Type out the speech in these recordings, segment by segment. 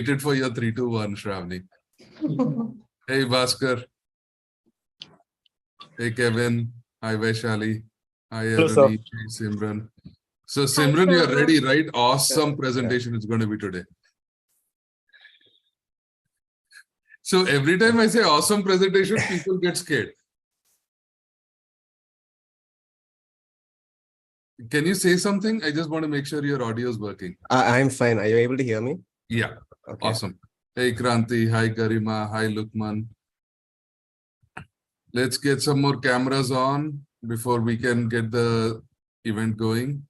Waited for your 3, 2, 1, Shravani. Hey, Bhaskar. Hey, Kevin. Hi, Vaishali. Hi, Aruni. Hey, Simran. So, Simran, you're ready, right? Awesome presentation it's going to be today. So, every time I say awesome presentation, people get scared. Can you say something? I just want to make sure your audio is working. I'm fine. Are you able to hear me? Yeah. Okay. Awesome. Hey, Kranti. Hi, Garima. Hi, Lukman. Let's get some more cameras on before we can get the event going.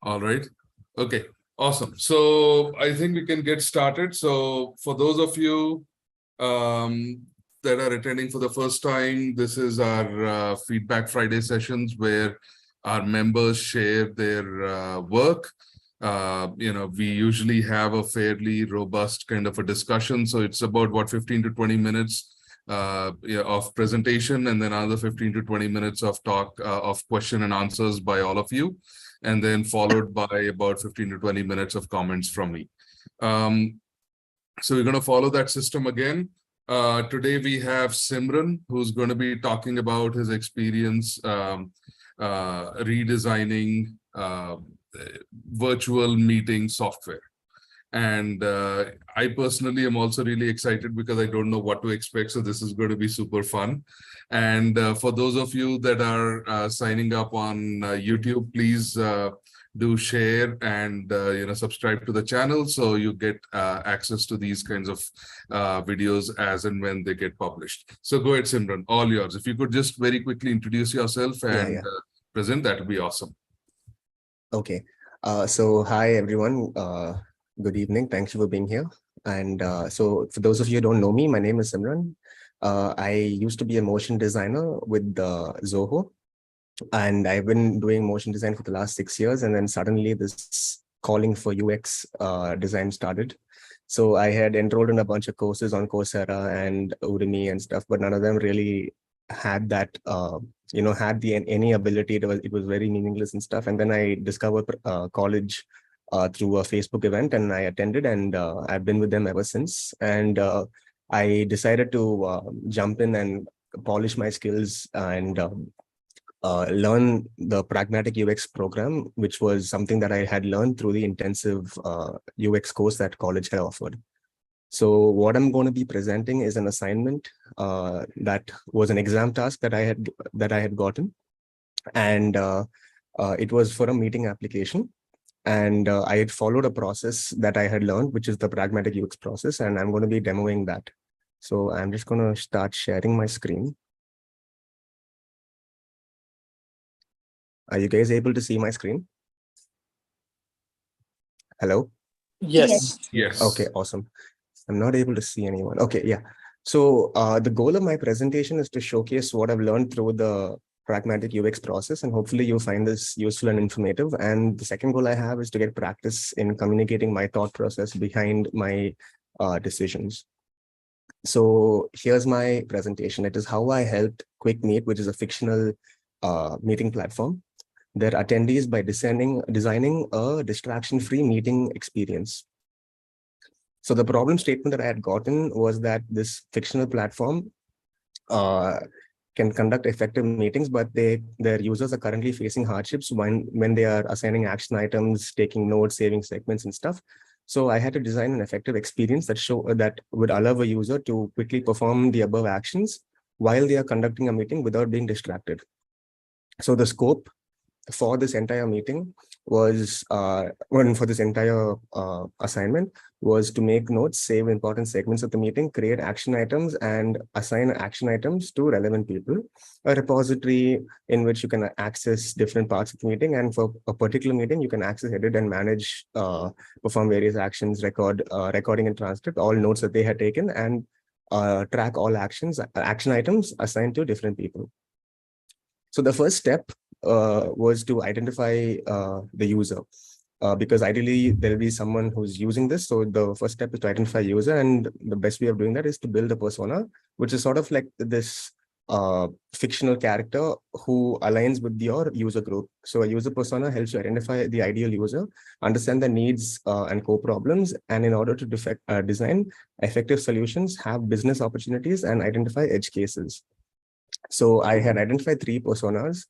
All right. Okay. Awesome. So I think we can get started. So for those of you that are attending for the first time, this is our Feedback Friday sessions where our members share their work. We usually have a fairly robust kind of a discussion. So it's about 15 to 20 minutes of presentation, and then another 15 to 20 minutes of talk of question and answers by all of you, and then followed by about 15 to 20 minutes of comments from me. So we're going to follow that system again. Today we have Simran, who's going to be talking about his experience redesigning virtual meeting software. And I personally am also really excited because I don't know what to expect. So this is going to be super fun. And for those of you that are signing up on YouTube, please do share and subscribe to the channel so you get access to these kinds of videos as and when they get published. So go ahead, Simran, all yours. If you could just very quickly introduce yourself and present, that would be awesome. Okay. So hi, everyone. Good evening. Thank you for being here. And so for those of you who don't know me, my name is Simran. I used to be a motion designer with Zoho, and I've been doing motion design for the last 6 years. And then suddenly this calling for UX design started. So I had enrolled in a bunch of courses on Coursera and Udemy and stuff, but none of them really had that, had any ability. It was very meaningless and stuff. And then I discovered College through a Facebook event, and I attended, and I've been with them ever since. And I decided to jump in and polish my skills and learn the Pragmatic UX program, which was something that I had learned through the intensive UX course that College had offered. So what I'm going to be presenting is an assignment that was an exam task that I had gotten, and it was for a meeting application. And I had followed a process that I had learned, which is the Pragmatic UX process, and I'm going to be demoing that. So I'm just going to start sharing my screen. Are you guys able to see my screen? Hello? Yes. Yes. Okay, awesome. I'm not able to see anyone. Okay, yeah. So the goal of my presentation is to showcase what I've learned through the Pragmatic UX process, and hopefully you'll find this useful and informative. And the second goal I have is to get practice in communicating my thought process behind my decisions. So here's my presentation. It is how I helped Quick Meet, which is a fictional meeting platform, their attendees by designing a distraction-free meeting experience. So the problem statement that I had gotten was that this fictional platform can conduct effective meetings, but their users are currently facing hardships when they are assigning action items, taking notes, saving segments and stuff. So I had to design an effective experience that would allow a user to quickly perform the above actions while they are conducting a meeting without being distracted. So the scope for this entire meeting was, for this entire assignment was to make notes, save important segments of the meeting, create action items, and assign action items to relevant people, a repository in which you can access different parts of the meeting. And for a particular meeting, you can access, edit, and manage, perform various actions, recording and transcript, all notes that they had taken, and track all action items assigned to different people. So the first step was to identify the user. because ideally there will be someone who's using this. So the first step is to identify user, and the best way of doing that is to build a persona, which is sort of like this fictional character who aligns with your user group. So a user persona helps you identify the ideal user, understand the needs and core problems, and in order to design effective solutions, have business opportunities, and identify edge cases. So I had identified 3 personas: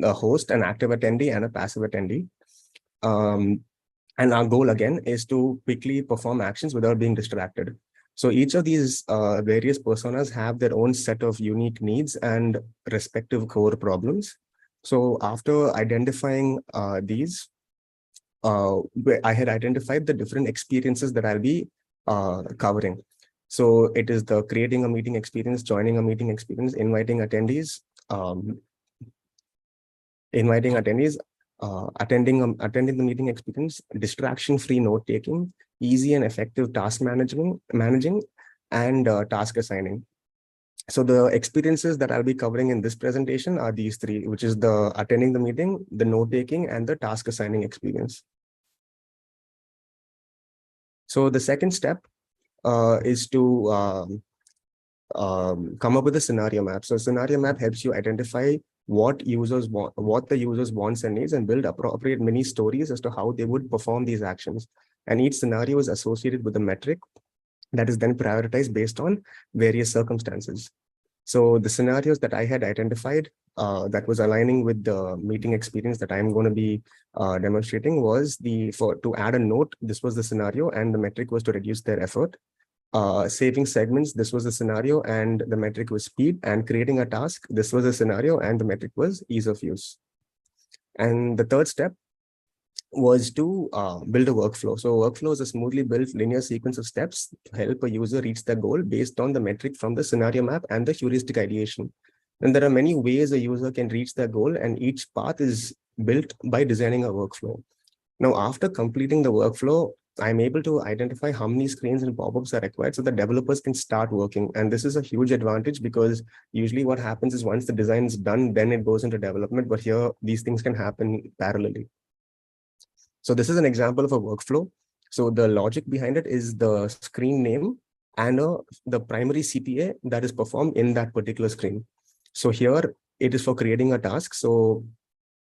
a host, an active attendee, and a passive attendee. And our goal again is to quickly perform actions without being distracted. So each of these various personas have their own set of unique needs and respective core problems. So after identifying these, I had identified the different experiences that I'll be covering. So it is the creating a meeting experience, joining a meeting experience, inviting attendees, attending the meeting experience, distraction-free note-taking, easy and effective task managing, and task assigning. So the experiences that I'll be covering in this presentation are these 3, which is the attending the meeting, the note-taking, and the task assigning experience. So the second step is to come up with a scenario map. So scenario map helps you identify what users want, what the users wants and needs, and build appropriate mini stories as to how they would perform these actions. And each scenario is associated with a metric that is then prioritized based on various circumstances. So the scenarios that I had identified that was aligning with the meeting experience that I'm going to be demonstrating was to add a note. This was the scenario, and the metric was to reduce their effort. Saving segments, this was the scenario, and the metric was speed. And creating a task, this was the scenario, and the metric was ease of use. And the third step was to build a workflow. So workflow is a smoothly built linear sequence of steps to help a user reach their goal based on the metric from the scenario map and the heuristic ideation. And there are many ways a user can reach their goal, and each path is built by designing a workflow. Now, after completing the workflow, I'm able to identify how many screens and pop-ups are required so that developers can start working. And this is a huge advantage because usually what happens is once the design is done, then it goes into development. But here, these things can happen parallelly. So this is an example of a workflow. So the logic behind it is the screen name and the primary CTA that is performed in that particular screen. So here it is for creating a task. So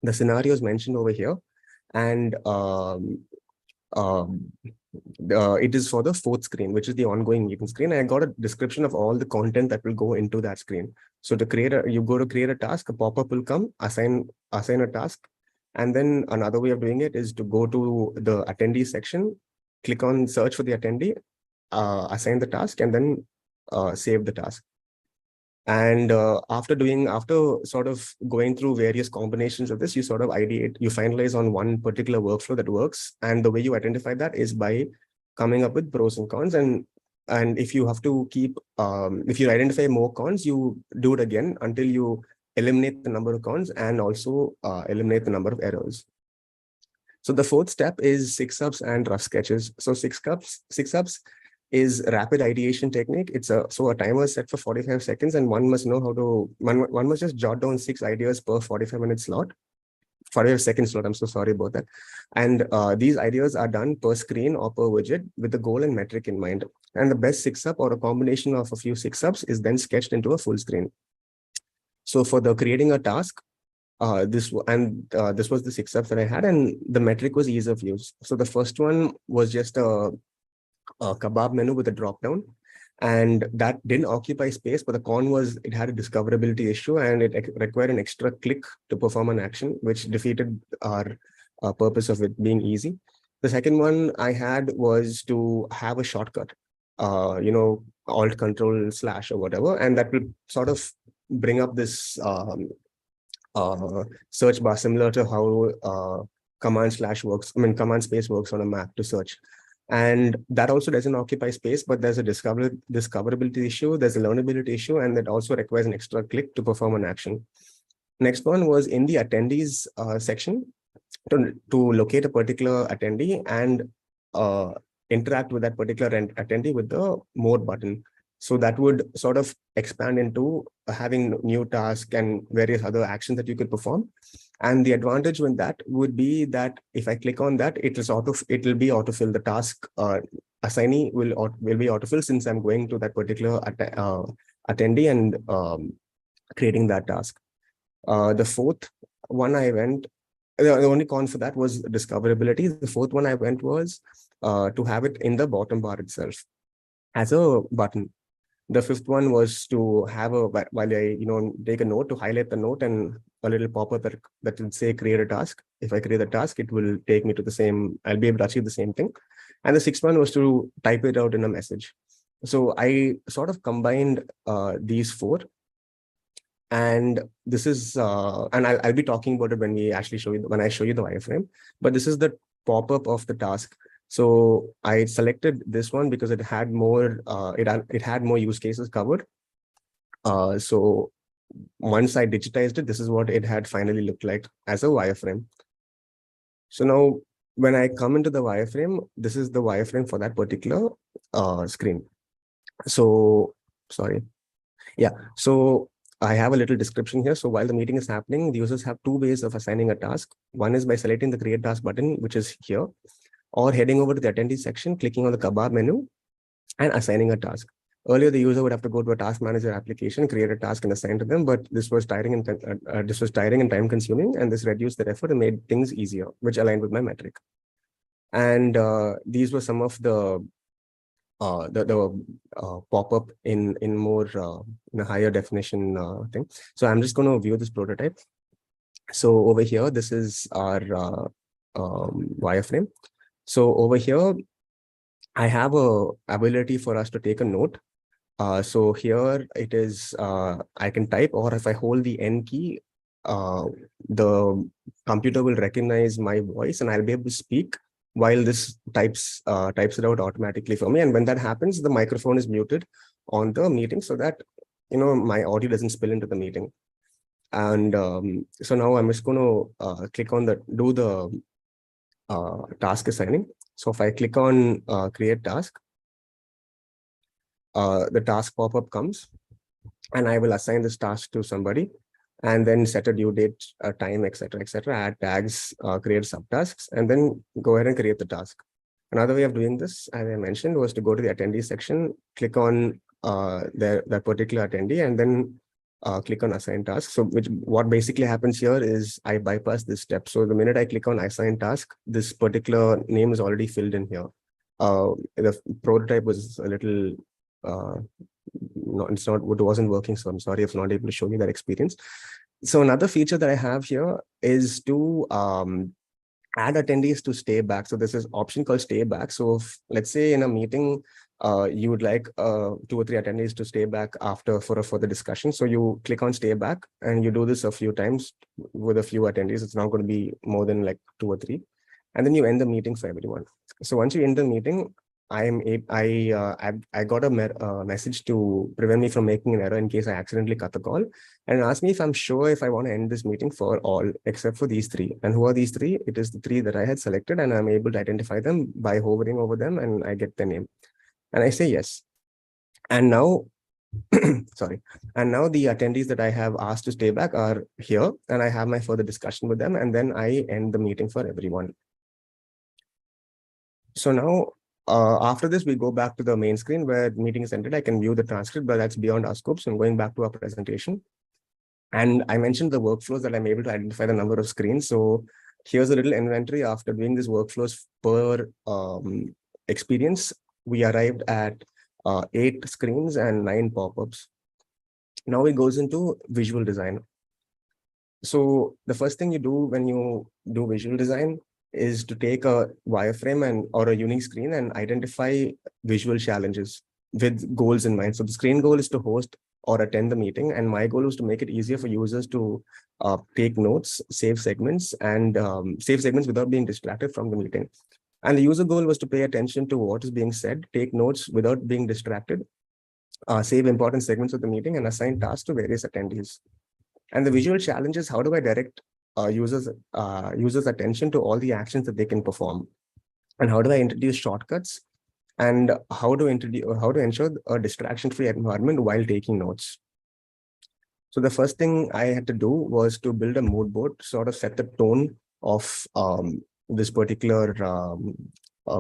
the scenario is mentioned over here, and it is for the 4th screen, which is the ongoing meeting screen. And I got a description of all the content that will go into that screen. So to create you go to create a task, a pop-up will come, assign a task. And then another way of doing it is to go to the attendee section, click on search for the attendee, assign the task, and then save the task. And after sort of going through various combinations of this, you sort of you finalize on one particular workflow that works. And the way you identify that is by coming up with pros and cons. And if you have to if you identify more cons, you do it again until you eliminate the number of cons and also eliminate the number of errors. So the 4th step is 6-ups and rough sketches. So 6-ups is rapid ideation technique. It's a timer is set for 45 seconds, and one must know how to one must just jot down 6 ideas per 45-minute slot. 45-second slot. I'm so sorry about that. And these ideas are done per screen or per widget with the goal and metric in mind. And the best 6-up or a combination of a few 6-ups is then sketched into a full screen. So for the creating a task, this was the 6-ups that I had, and the metric was ease of use. So the first one was just a kebab menu with a drop down, and that didn't occupy space, but the con was it had a discoverability issue and it required an extra click to perform an action, which defeated our purpose of it being easy. The second one I had was to have a shortcut, alt control / or whatever, and that will sort of bring up this search bar similar to how command space works on a Mac to search. And that also doesn't occupy space, but there's a discoverability issue, there's a learnability issue, and that also requires an extra click to perform an action. Next one was in the attendees section to locate a particular attendee and interact with that particular attendee with the more button. So that would sort of expand into having new tasks and various other actions that you could perform. And the advantage with that would be that if I click on that, it will be autofill. The task assignee will be autofill, since I'm going to that particular attendee and creating that task. The fourth one I went, the only con for that was discoverability. The fourth one I went was to have it in the bottom bar itself as a button. The fifth one was to have while I take a note, to highlight the note and a little pop-up that will say create a task. If I create a task, it will take me to the same, I'll be able to achieve the same thing. And the sixth one was to type it out in a message. So I sort of combined these four. And this is, and I'll be talking about it when I show you the wireframe, but this is the pop-up of the task. So I selected this one because it had more, it had more use cases covered. So once I digitized it, this is what it had finally looked like as a wireframe. So now when I come into the wireframe, this is the wireframe for that particular screen. So, sorry. Yeah. So I have a little description here. So while the meeting is happening, the users have two ways of assigning a task. One is by selecting the create task button, which is here, or heading over to the attendee section, clicking on the kebab menu and assigning a task. Earlier, the user would have to go to a task manager application, create a task and assign to them, but this was tiring and time consuming, and this reduced the effort and made things easier, which aligned with my metric. And these were some of the pop-up in more in a higher definition thing. So I'm just going to view this prototype. So over here, this is our wireframe. So over here, I have a ability for us to take a note. So here it is, I can type, or if I hold the N key, the computer will recognize my voice and I'll be able to speak while this types it out automatically for me. And when that happens, the microphone is muted on the meeting so that my audio doesn't spill into the meeting. And so now I'm just going to click on do the task assigning. So if I click on create task, the task pop-up comes and I will assign this task to somebody and then set a due date, time, etc., add tags, create subtasks, and then go ahead and create the task. Another way of doing this, as I mentioned, was to go to the attendee section, click on that particular attendee, and then click on assign task. So what basically happens here is I bypass this step. So the minute I click on assign task, this particular name is already filled in here. The prototype was a little it wasn't working, so I'm sorry if I'm not able to show you that experience. So another feature that I have here is to add attendees to stay back. So this is option called stay back. So if, let's say in a meeting, you would like 2 or 3 attendees to stay back after for a further discussion. So you click on stay back and you do this a few times with a few attendees. It's not going to be more than like 2 or 3. And then you end the meeting for everyone. So once you end the meeting, I got a message to prevent me from making an error in case I accidentally cut the call, and ask me if I'm sure if I want to end this meeting for all except for these 3. And who are these 3? It is the 3 that I had selected, and I'm able to identify them by hovering over them, and I get their name. And I say yes. And now, sorry. And now the attendees that I have asked to stay back are here, and I have my further discussion with them, and then I end the meeting for everyone. So now, after this, we go back to the main screen where the meeting is ended. I can view the transcript, but that's beyond our scope. So I'm going back to our presentation. And I mentioned the workflows that I'm able to identify the number of screens. So here's a little inventory. After doing these workflows per experience, we arrived at 8 screens and 9 pop-ups. Now it goes into visual design. So the first thing you do when you do visual design is to take a wireframe or a unique screen and identify visual challenges with goals in mind. So the screen goal is to host or attend the meeting, and my goal was to make it easier for users to take notes, save segments without being distracted from the meeting. And the user goal was to pay attention to what is being said, take notes without being distracted, save important segments of the meeting, and assign tasks to various attendees. And the visual challenge is, how do I direct users' attention to all the actions that they can perform? And how do I introduce shortcuts and how to introduce or how to ensure a distraction-free environment while taking notes. So the first thing I had to do was to build a mood board, sort of set the tone of this particular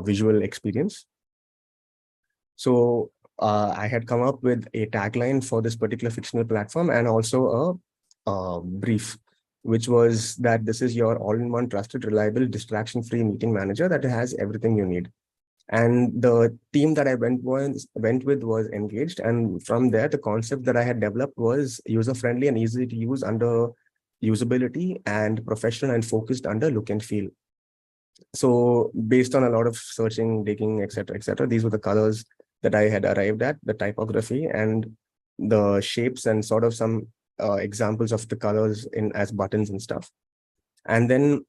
visual experience. So I had come up with a tagline for this particular fictional platform and also a brief, which was that this is your all-in-one trusted, reliable, distraction-free meeting manager that has everything you need. And the team that I went with was engaged. And from there, the concept that I had developed was user-friendly and easy to use under usability, and professional and focused under look and feel. So based on a lot of searching, digging, etc., these were the colors that I had arrived at, the typography and the shapes and sort of some examples of the colors in as buttons and stuff. And then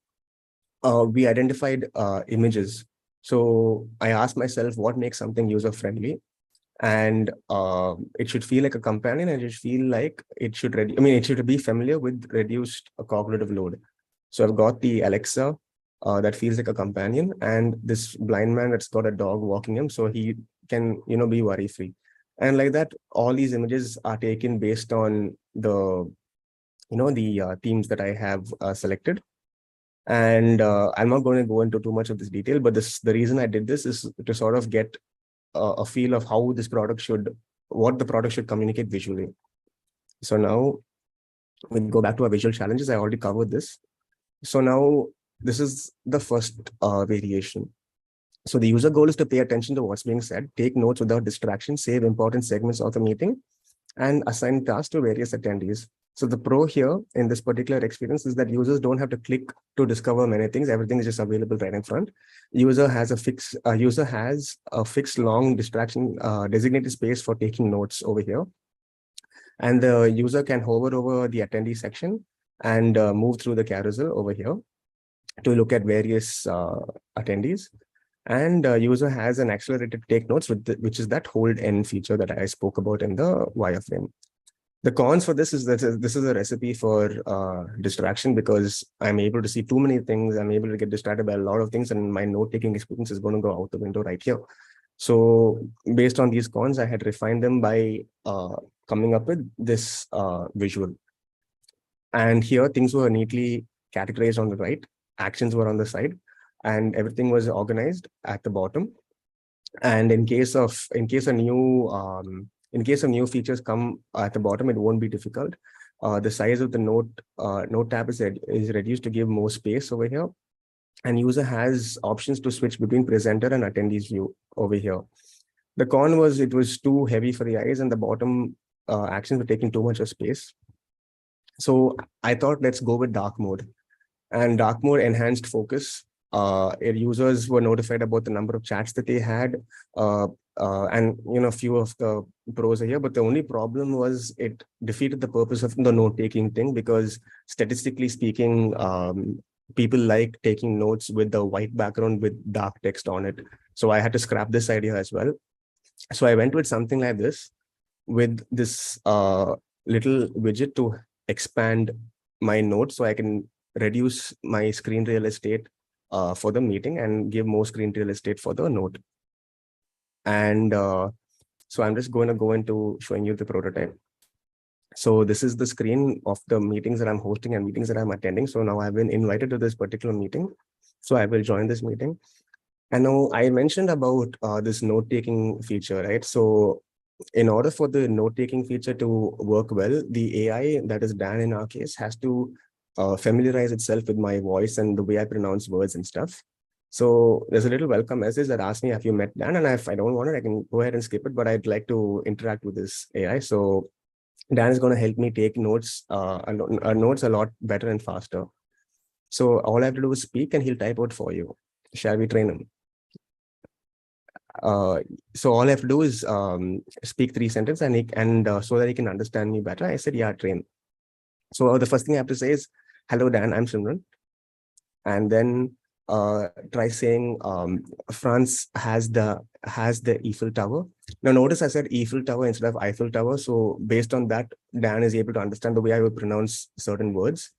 we identified images. So I asked myself, what makes something user-friendly? And it should feel like a companion, and it should feel like it should, it should be familiar with reduced cognitive load. So I've got the Alexa that feels like a companion, and this blind man that's got a dog walking him, so he can, be worry-free. And like that, all these images are taken based on the, the themes that I have selected. And I'm not going to go into too much of this detail, but the reason I did this is to sort of get a feel of how this product what the product should communicate visually. So now we go back to our visual challenges. I already covered this. So now this is the first variation. So the user goal is to pay attention to what's being said, take notes without distraction, save important segments of the meeting, and assign tasks to various attendees. So the pro here in this particular experience is that users don't have to click to discover many things. Everything is just available right in front. User has a fixed long distraction designated space for taking notes over here. And the user can hover over the attendee section and move through the carousel over here to look at various attendees. And user has an accelerated take notes, which is that hold N feature that I spoke about in the wireframe. The cons for this is that this is a recipe for distraction, because I'm able to see too many things. I'm able to get distracted by a lot of things, and my note-taking experience is going to go out the window right here. So based on these cons, I had refined them by coming up with this visual. And here things were neatly categorized on the right, actions were on the side, and everything was organized at the bottom. And in case a new features come at the bottom, it won't be difficult. The size of the note tab is reduced to give more space over here. And user has options to switch between presenter and attendees view over here. The con was it was too heavy for the eyes, and the bottom actions were taking too much of space. So I thought, let's go with dark mode. And dark mode enhanced focus. Users were notified about the number of chats that they had, and a few of the pros are here. But the only problem was it defeated the purpose of the note-taking thing, because statistically speaking, people like taking notes with the white background with dark text on it. So I had to scrap this idea as well. So I went with something like this, with this little widget to expand my notes, so I can reduce my screen real estate for the meeting and give more screen real estate for the note. And so I'm just going to go into showing you the prototype. So this is the screen of the meetings that I'm hosting and meetings that I'm attending. So now I've been invited to this particular meeting. So I will join this meeting. And now I mentioned about this note-taking feature, right? So in order for the note-taking feature to work well, the AI, that is Dan in our case, has to familiarize itself with my voice and the way I pronounce words and stuff. So there's a little welcome message that asks me, have you met Dan? And if I don't want it, I can go ahead and skip it, but I'd like to interact with this AI. So Dan is going to help me take notes a lot better and faster. So all I have to do is speak and he'll type out for you. Shall we train him? So all I have to do is speak 3 sentences and so that he can understand me better. I said, yeah, train. So the first thing I have to say is, hello, Dan, I'm Simran. And then try saying France has the Eiffel Tower. Now notice I said Eiffel Tower instead of Eiffel Tower. So based on that, Dan is able to understand the way I would pronounce certain words.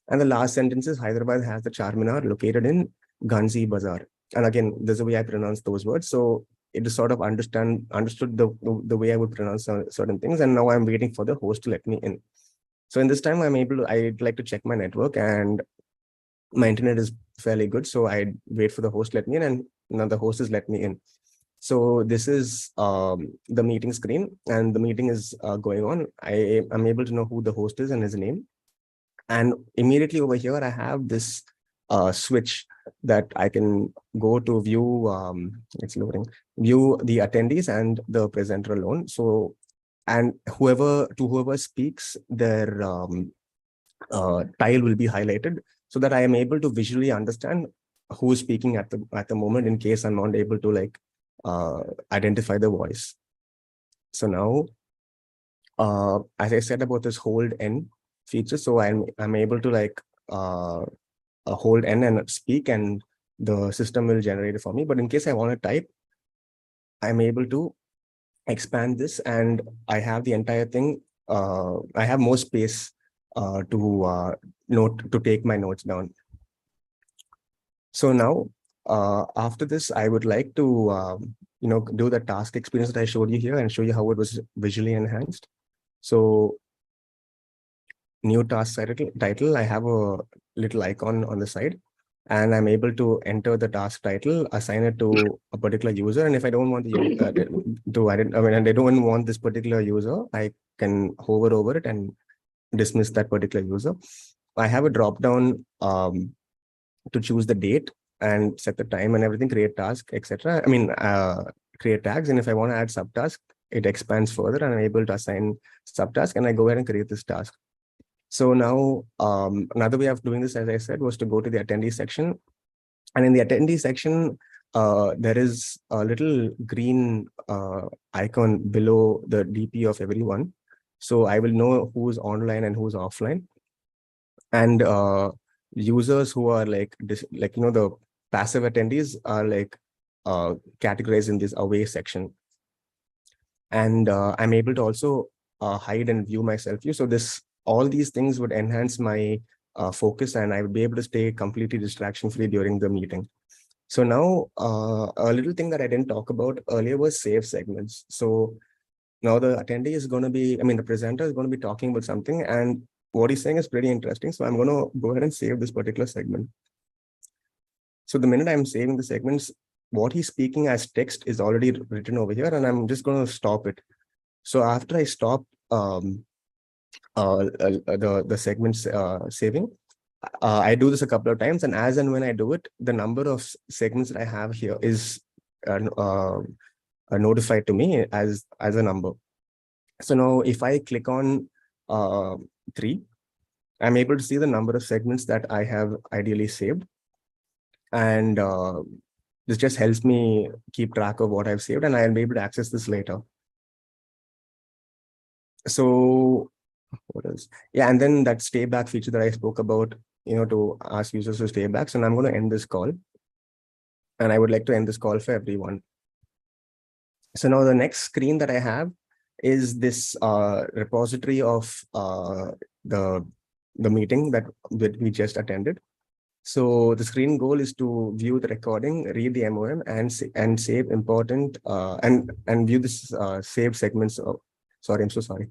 And the last sentence is Hyderabad has the Charminar located in Ghanzi Bazaar. And again, this is the way I pronounce those words. So it is sort of understood the way I would pronounce certain things. And now I'm waiting for the host to let me in. So in this time, I'd like to check my network, and my internet is fairly good. So I wait for the host to let me in, and now the host has let me in. So this is the meeting screen, and the meeting is going on. I'm able to know who the host is and his name. And immediately over here, I have this switch that I can go to view, it's loading, view the attendees and the presenter alone. So, and whoever speaks, their tile will be highlighted so that I am able to visually understand who is speaking at the moment in case I'm not able to like identify the voice. So now, as I said about this hold N feature, so I'm able to like hold N and speak, and the system will generate it for me. But in case I want to type, I'm able to expand this, and I have the entire thing. I have more space to take my notes down. So now, after this, I would like to do the task experience that I showed you here and show you how it was visually enhanced. So new task title, I have a little icon on the side, and I'm able to enter the task title, assign it to a particular user. And if I don't want I don't want this particular user, I can hover over it and dismiss that particular user. I have a drop down to choose the date and set the time and everything, create task, etc. Create tags. And if I want to add subtask, it expands further, and I'm able to assign subtask, and I go ahead and create this task. So now, another way of doing this, as I said, was to go to the attendee section. And in the attendee section, there is a little green icon below the DP of everyone. So I will know who's online and who's offline. And users who are the passive attendees are categorized in this away section. And I'm able to also hide and view my self view. So all these things would enhance my focus, and I would be able to stay completely distraction free during the meeting. So now a little thing that I didn't talk about earlier was save segments. So now the attendee is going to be, the presenter is going to be talking about something, and what he's saying is pretty interesting. So I'm going to go ahead and save this particular segment. So the minute I'm saving the segments, what he's speaking as text is already written over here, and I'm just going to stop it. So after I stop the segments saving, I do this a couple of times, and as and when I do it, the number of segments that I have here is notified to me as a number. So now if I click on 3, I'm able to see the number of segments that I have ideally saved. And this just helps me keep track of what I've saved, and I'll be able to access this later. So what else? Yeah, and then that stay back feature that I spoke about, to ask users to stay back. So I'm going to end this call, and I would like to end this call for everyone. So now the next screen that I have is this repository of the meeting that we just attended. So the screen goal is to view the recording, read the MOM, and save important and view this saved segments. Sorry, I'm so sorry.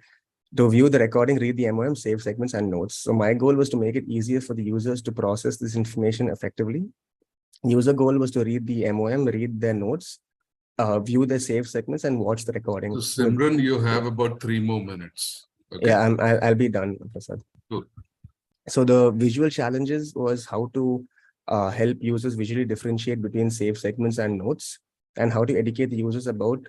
To view the recording, read the MOM, save segments, and notes. So my goal was to make it easier for the users to process this information effectively. User goal was to read the MOM, read their notes, view the save segments, and watch the recording. So Simran, you have about 3 more minutes. Okay. Yeah, I'll be done, Prasad. Cool. So the visual challenges was how to help users visually differentiate between save segments and notes, and how to educate the users about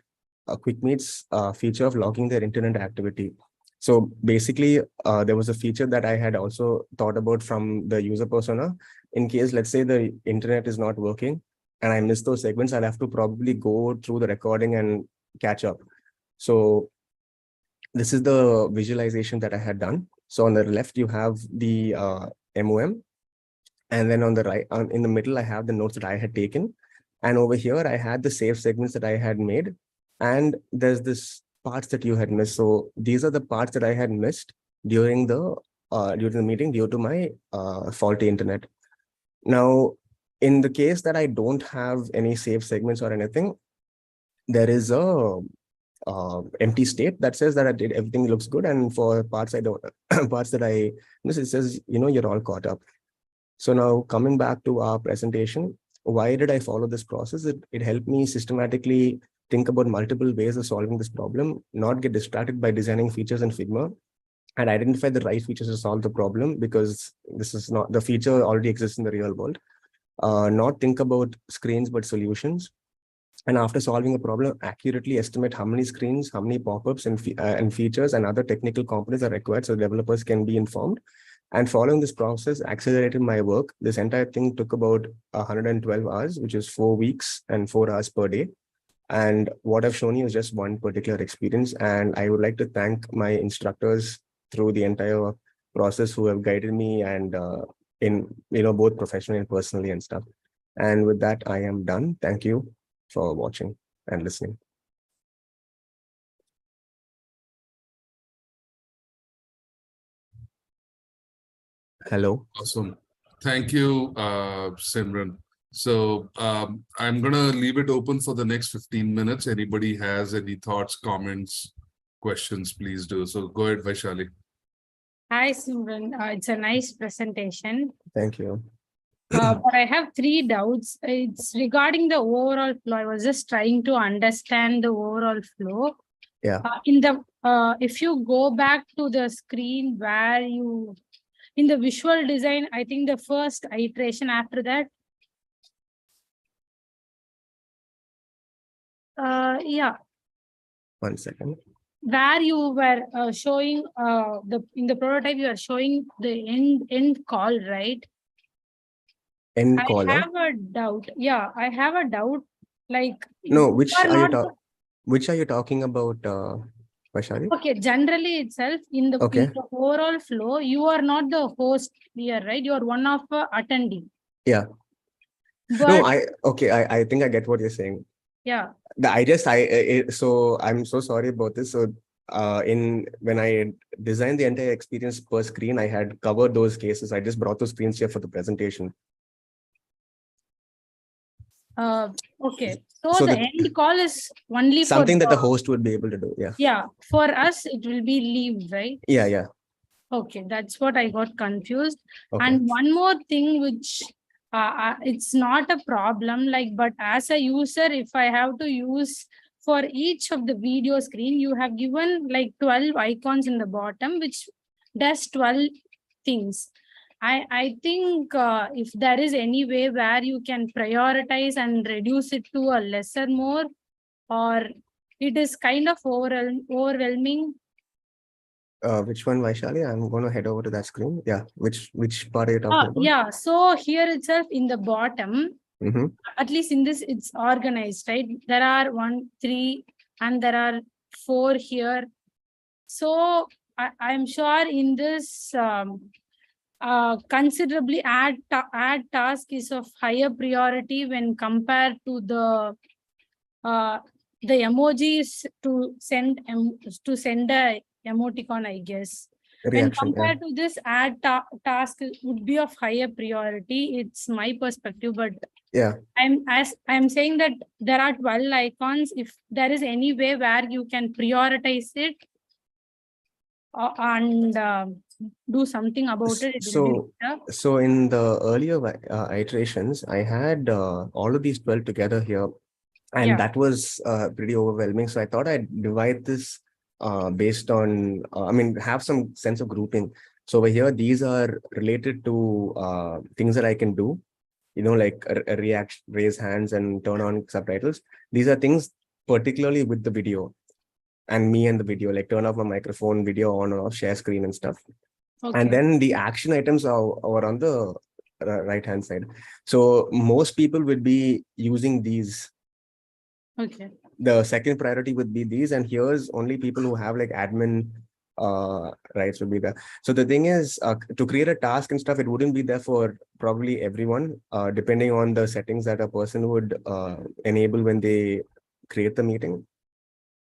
QuickMeet's feature of logging their internet activity. So basically, there was a feature that I had also thought about from the user persona. In case, let's say the internet is not working and I miss those segments, I'll have to probably go through the recording and catch up. So this is the visualization that I had done. So on the left, you have the MOM. And then on the right, in the middle, I have the notes that I had taken. And over here, I had the save segments that I had made. And there's this parts that you had missed. So these are the parts that I had missed during the meeting due to my faulty internet. Now, in the case that I don't have any save segments or anything, there is a empty state that says that I did everything looks good, and for parts I don't, parts that I miss, it says, you're all caught up. So now coming back to our presentation, why did I follow this process? It helped me systematically think about multiple ways of solving this problem, not get distracted by designing features in Figma, and identify the right features to solve the problem, because this is not, the feature already exists in the real world. Not think about screens, but solutions. And after solving a problem, accurately estimate how many screens, how many pop-ups and features and other technical components are required so developers can be informed. And following this process accelerated my work. This entire thing took about 112 hours, which is 4 weeks and 4 hours per day. And what I've shown you is just one particular experience. And I would like to thank my instructors through the entire process who have guided me, and in both professionally and personally and stuff. And with that, I am done. Thank you for watching and listening. Hello. Awesome. Thank you, Simran. So I'm going to leave it open for the next 15 minutes. Anybody has any thoughts, comments, questions, please do. So go ahead, Vaishali. Hi, Simran. It's a nice presentation. Thank you. But I have 3 doubts. It's regarding the overall flow. I was just trying to understand the overall flow. Yeah. If you go back to the screen where in the visual design, I think the first iteration after that. Yeah. 1 second. Where you were showing in the prototype, you are showing the end call, right? End call. I have a doubt. Yeah, I have a doubt. Like, no, which are you talking about, Vaishali? Okay, generally itself in the overall flow, you are not the host here, right? You are one of attendee. Yeah. But, no, I think I get what you're saying. Yeah. So I'm so sorry about this. So when I designed the entire experience per screen, I had covered those cases. I just brought those screens here for the presentation. Okay. So the end call is only something that the host would be able to do. Yeah. Yeah. For us, it will be leave, right? Yeah. Yeah. Okay. That's what I got confused. Okay. And one more thing, which it's not a problem, but as a user, if I have to use for each of the video screen, you have given 12 icons in the bottom, which does 12 things. I think if there is any way where you can prioritize and reduce it to a lesser more, or it is kind of overwhelming. Which one, Vaishali? I'm going to head over to that screen. Yeah. Which part are you talking about? Yeah. So here itself in the bottom, at least in this, it's organized, right? There are 1, 3, and there are 4 here. So I'm sure in this considerably add task is of higher priority when compared to the emojis to send a emoticon, I guess. Reaction, when compared to this add task would be of higher priority. It's my perspective, but yeah, I'm saying that there are 12 icons. If there is any way where you can prioritize it and do something about it. So in the earlier iterations, I had all of these 12 together here, and that was pretty overwhelming. So I thought I'd divide this based on, have some sense of grouping. So over here, these are related to things that I can do, like a react, raise hands, and turn on subtitles. These are things particularly with the video and me and the video, like turn off my microphone, video on or off, share screen and stuff. Okay. And then the action items are on the right hand side. So most people would be using these. Okay. The second priority would be these, and here's only people who have admin rights would be there. So the thing is, to create a task and stuff, it wouldn't be there for probably everyone, depending on the settings that a person would enable when they create the meeting.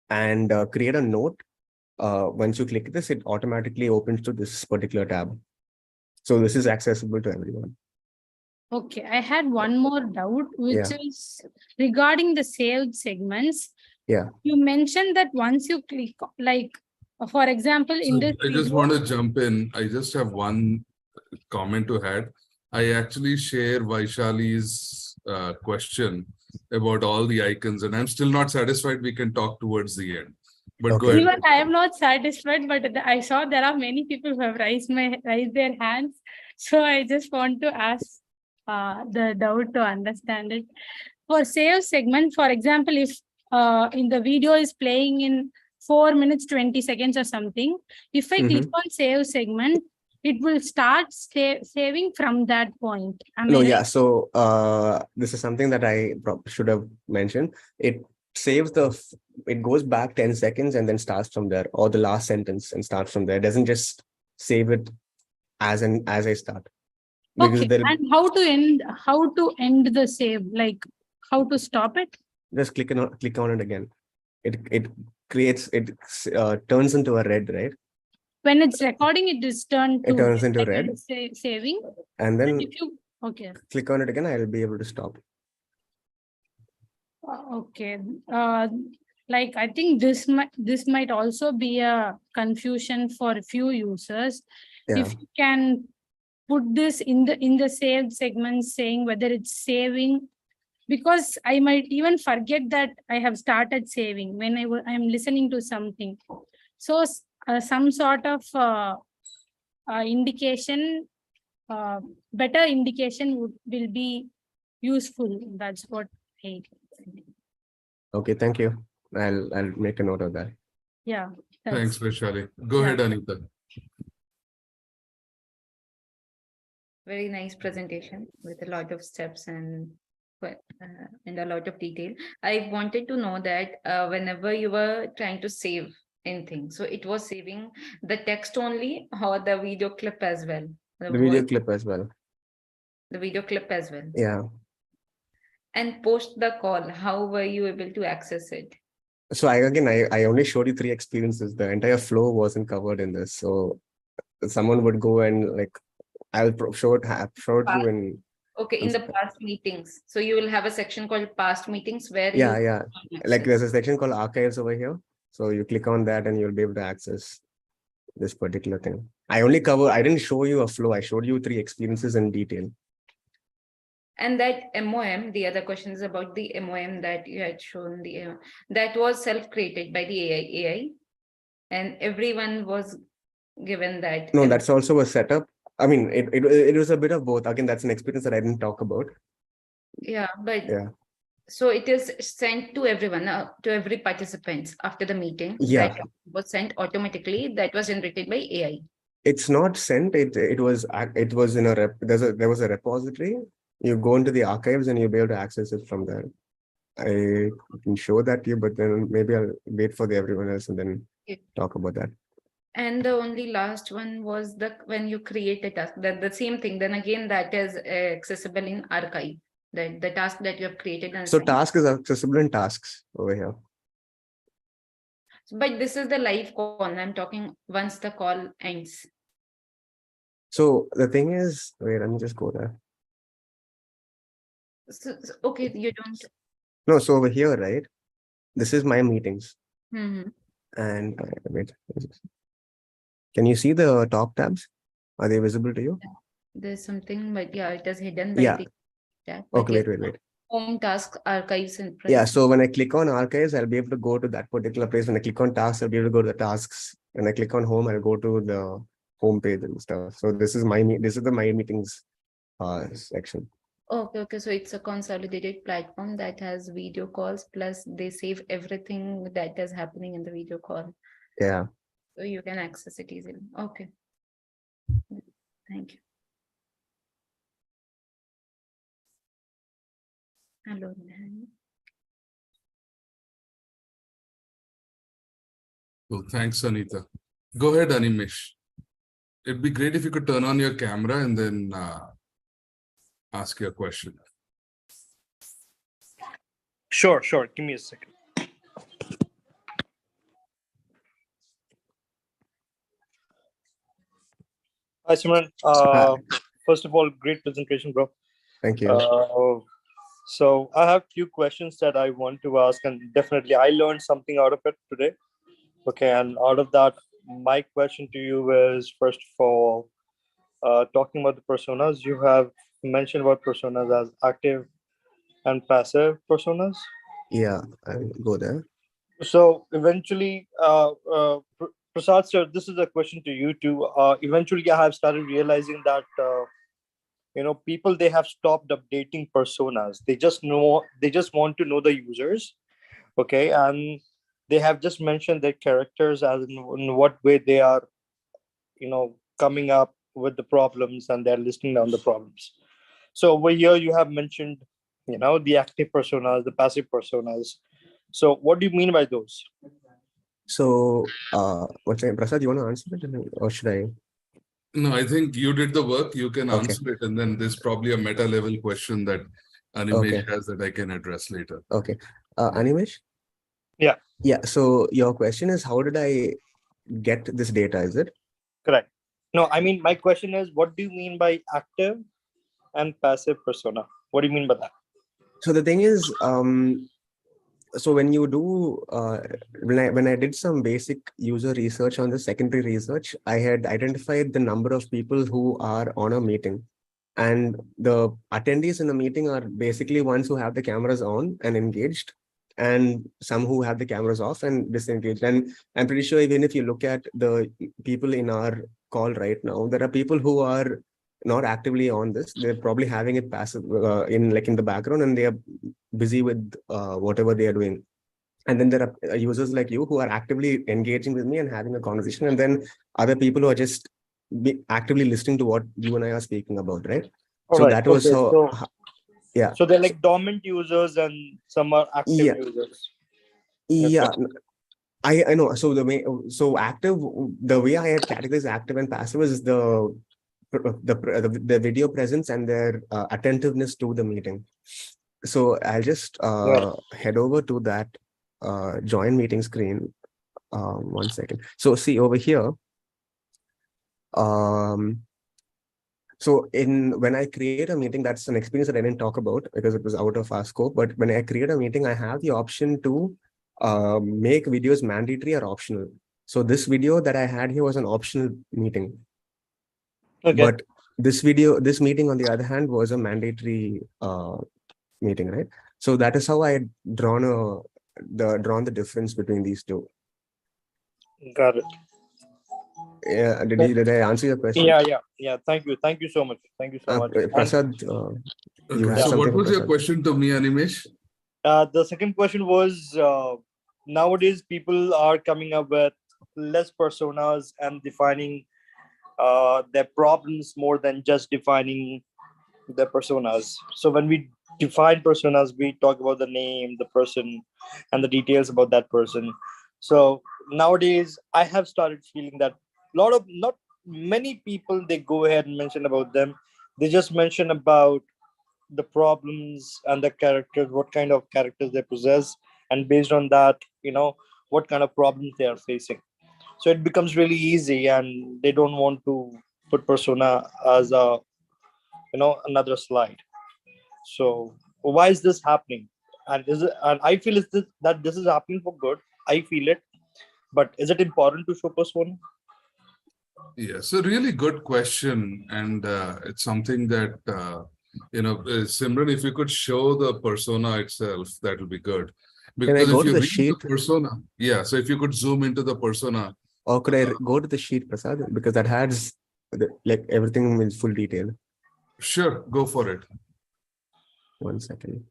And create a note. Once you click this, it automatically opens to this particular tab. So this is accessible to everyone. Okay, I had one more doubt, which is regarding the saved segments. Yeah. You mentioned that once you click, like, for example, in So this I just video, want to jump in. I just have one comment to add. I actually share Vaishali's question about all the icons, and I'm still not satisfied. We can talk towards the end. But go Okay. ahead. even I am not satisfied, but I saw there are many people who have raised their hands. So I just want to ask the doubt to understand it. For save segment, for example, if in the video is playing in 4 minutes 20 seconds or something, if I click on save segment, it will start saving from that point. Am No, I yeah. right? So this is something that I should have mentioned. It saves it goes back 10 seconds and then starts from there, or the last sentence and starts from there. It doesn't just save it as I start. Because Okay. And how to end the save? Like how to stop it? just click on it again. It creates turns into a red, right? When it's recording, it is turned It to turns into like red, it's saving. and And then if you okay. click on it again, I'll be able to stop. Okay. Like I think this might also be a confusion for a few users. Yeah. If you can put this in the saved segment, saying whether it's saving, because I might even forget that I have started saving when I'm listening to something. So some sort of indication, better indication will be useful. That's what I think. Okay, thank you. I'll make a note of that. Yeah. Thanks, Vaishali. Go Yeah. ahead, Anita. Very nice presentation with a lot of steps and a lot of detail. I wanted to know that whenever you were trying to save anything, so it was saving the text only or the video clip as well? The video clip as well. The video clip as well. Yeah. And post the call, how were you able to access it? So I only showed you 3 experiences. The entire flow wasn't covered in this. So someone would go and like I'll show it you in. Okay, in the past meetings. So you will have a section called past meetings where yeah. Like there's a section called archives over here. So you click on that and you'll be able to access this particular thing. I didn't show you a flow. I showed you 3 experiences in detail. And that MOM, the other question is about the MOM that you had shown, that was self-created by the AI, and everyone was given that. No, that's also a setup. I mean, it was a bit of both. Again, that's an experience that I didn't talk about. Yeah, but yeah. So it is sent to everyone, to every participant after the meeting. Yeah. That was sent automatically. That was generated by AI. It's not sent. It was in a there was a repository. You go into the archives and you'll be able to access it from there. I can show that to you, but then maybe I'll wait for everyone else and then talk about that. And the only last one was when you create a task, that the same thing. Then again, that is accessible in archive. The task that you have created. So task is accessible in tasks over here. But this is the live call. I'm talking once the call ends. So the thing is, wait, let me just go there. So, okay, you don't. No, so over here, right? This is my meetings. Mm-hmm. And wait, can you see the top tabs? Are they visible to you? There's something, but yeah, it is hidden by the tab. Okay, wait. Home tasks, archives, and yeah. So when I click on archives, I'll be able to go to that particular place. When I click on tasks, I'll be able to go to the tasks. When I click on home, I'll go to the home page and stuff. So this is the my meetings section. Okay. So it's a consolidated platform that has video calls, plus they save everything that is happening in the video call. Yeah. So you can access it easily. Okay. Thank you. Hello. Well, thanks, Anita. Go ahead, Animesh. It'd be great if you could turn on your camera and then ask your question. Sure. Give me a second. Hi, Simran. First of all, great presentation, bro. Thank you. So I have few questions that I want to ask, and definitely I learned something out of it today. Okay, and out of that, my question to you is, first of all, talking about the personas, you have mentioned about personas as active and passive personas. Yeah, I'll go there. So eventually, Prasad sir, this is a question to you too. Eventually, I have started realizing that people, they have stopped updating personas. They just want to know the users. Okay, and they have just mentioned their characters as in what way they are coming up with the problems, and they're listing down the problems. So over here you have mentioned the active personas, the passive personas. So what do you mean by those? So, what's that, Prasad, you want to answer it or should I? No, I think you did the work. You can Okay. answer it, and then there's probably a meta level question that Animesh has that I can address later. Okay. Animesh? Yeah. Yeah. So your question is, how did I get this data? Is it? Correct. No, I mean, my question is, what do you mean by active and passive persona? What do you mean by that? So the thing is, so when you do, when I did some basic user research on the secondary research, I had identified the number of people who are on a meeting. And the attendees in the meeting are basically ones who have the cameras on and engaged, and some who have the cameras off and disengaged. And I'm pretty sure even if you look at the people in our call right now, there are people who are not actively on this. They're probably having it passive in the background, and they are busy with whatever they are doing. And then there are users like you who are actively engaging with me and having a conversation. And then other people who are just actively listening to what you and I are speaking about, right? All so right. that was Okay. how, yeah. So they're like dormant users and some are active users. Yeah. I know. So active, the way I had categorized active and passive is the video presence and their attentiveness to the meeting. So I'll just head over to that join meeting screen. 1 second. So see over here. So when I create a meeting, that's an experience that I didn't talk about because it was out of our scope. But when I create a meeting, I have the option to make videos mandatory or optional. So this video that I had here was an optional meeting. Okay. But this meeting, on the other hand, was a mandatory meeting, right? So that is how I had drawn the difference between these two. Got it. Yeah, did I answer your question? Yeah. Thank you so much. Prasad, you Okay, have so something what for was your Prasad? question to me, Animesh? The second question was, nowadays people are coming up with less personas and defining their problems more than just defining their personas. So when we define personas, we talk about the name, the person, and the details about that person. So nowadays, I have started feeling that not many people, they go ahead and mention about them. They just mention about the problems and the characters, what kind of characters they possess, and based on that, what kind of problems they are facing. So it becomes really easy, and they don't want to put persona as a another slide. So why is this happening? And I feel that this is happening for good. I feel it, but is it important to show persona? Yeah, so really good question. And it's something that, Simran, if you could show the persona itself, that will be good. Can I Because go if to you the read sheet? the persona, yeah, so if you could zoom into the persona. Or could I go to the sheet, Prasad? Because that has everything in full detail. Sure, go for it. 1 second.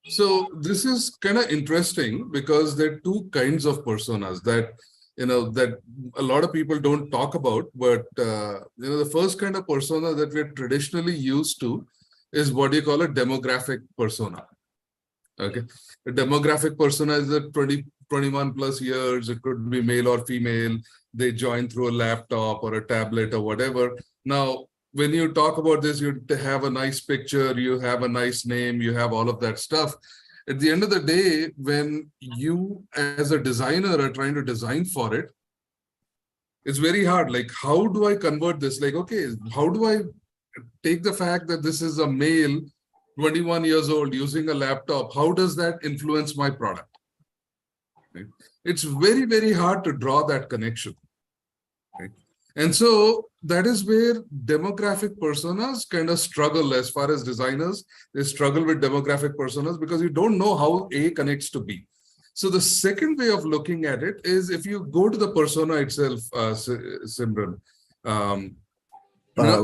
So this is kind of interesting because there are two kinds of personas that that a lot of people don't talk about. But the first kind of persona that we're traditionally used to is what you call a demographic persona. Okay, a demographic persona is a 21 plus years. It could be male or female. They join through a laptop or a tablet or whatever. Now, when you talk about this, you have a nice picture, you have a nice name, you have all of that stuff. At the end of the day, when you as a designer are trying to design for it, it's very hard. Like, how do I convert this? Like, okay, how do I take the fact that this is a male, 21 years old, using a laptop? How does that influence my product? Right? It's very, very hard to draw that connection. Right? And so that is where demographic personas kind of struggle. As far as designers, they struggle with demographic personas because you don't know how A connects to B. So the second way of looking at it is if you go to the persona itself, Simran,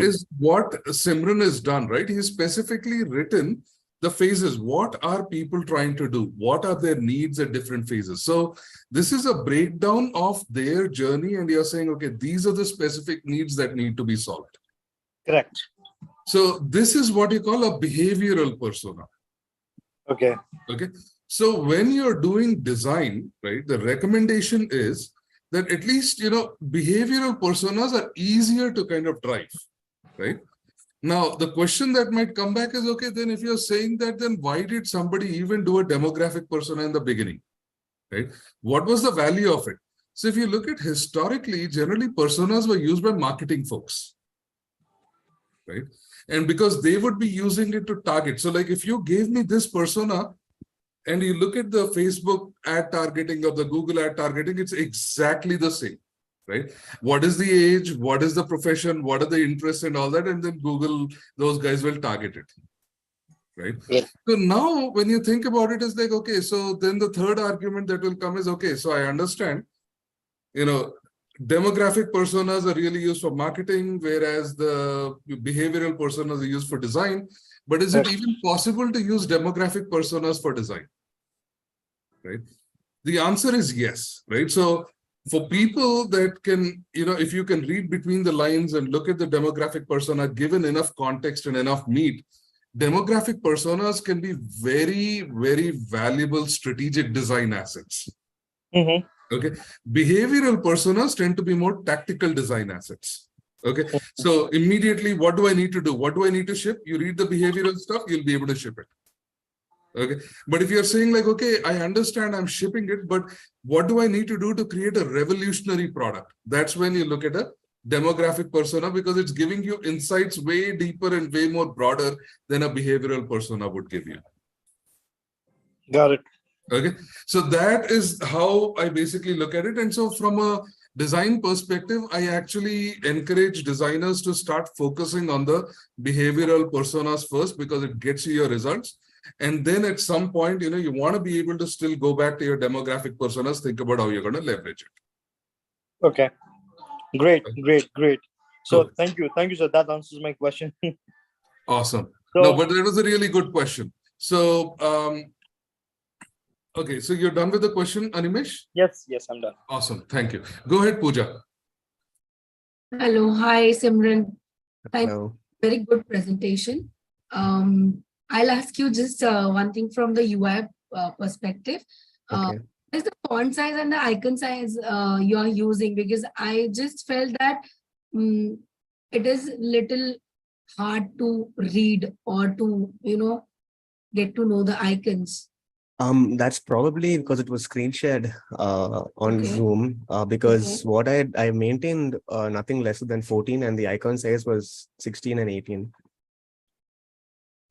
is what Simran has done, right? He's specifically written the phases. What are people trying to do? What are their needs at different phases? So this is a breakdown of their journey, and you're saying, okay, these are the specific needs that need to be solved. Correct. So this is what you call a behavioral persona. Okay. Okay. So when you're doing design, right, the recommendation is that at least, behavioral personas are easier to kind of drive, right? Now, the question that might come back is, okay, then if you're saying that, then why did somebody even do a demographic persona in the beginning, right? What was the value of it? So if you look at historically, generally personas were used by marketing folks, right? And because they would be using it to target. So like if you gave me this persona, and you look at the Facebook ad targeting or the Google ad targeting, it's exactly the same, right? What is the age? What is the profession? What are the interests and all that? And then Google, those guys will target it, right? Yeah. So now when you think about it, it's like, okay, so then the third argument that will come is, okay, so I understand, demographic personas are really used for marketing, whereas the behavioral personas are used for design. But is it even possible to use demographic personas for design? Right? The answer is yes, right? So for people that can, if you can read between the lines and look at the demographic persona, given enough context and enough meat, demographic personas can be very, very valuable strategic design assets. Mm-hmm. Okay. Behavioral personas tend to be more tactical design assets. Okay. So immediately, what do I need to do? What do I need to ship? You read the behavioral stuff, you'll be able to ship it. Okay. But if you're saying like, okay, I understand I'm shipping it, but what do I need to do to create a revolutionary product? That's when you look at a demographic persona, because it's giving you insights way deeper and way more broader than a behavioral persona would give you. Got it. Okay. So that is how I basically look at it. And so from a design perspective, I actually encourage designers to start focusing on the behavioral personas first, because it gets you your results. And then at some point, you want to be able to still go back to your demographic personas, think about how you're going to leverage it. Okay. Great. So thank you. So that answers my question. Awesome. So, no, but that was a really good question. So, okay, so you're done with the question, Animesh? yes, I'm done. Awesome. Thank you. Go ahead, Pooja. Hello. Hi, Simran. Hello. Very good presentation. I'll ask you just one thing from the UI perspective. Okay. What is the font size and the icon size you are using? Because I just felt that it is little hard to read or to, get to know the icons. That's probably because it was screen shared on Okay. Zoom, because what I maintained nothing less than 14, and the icon size was 16 and 18.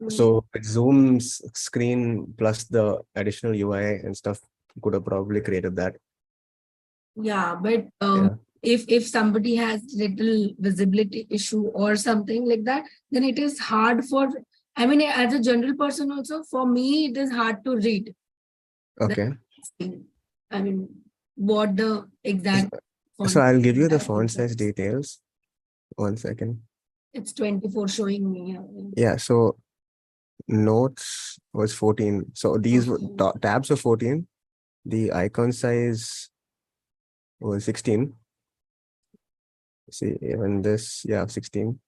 So Zoom's screen plus the additional UI and stuff could have probably created that. Yeah, but if somebody has little visibility issue or something like that, then it is hard for, as a general person also, for me, it is hard to read. Okay. What the exact font So I'll give you the size font is. size details. 1 second. It's 24 showing me. Yeah, so notes was 14. So these tabs are 14. The icon size was 16. See, even this, 16.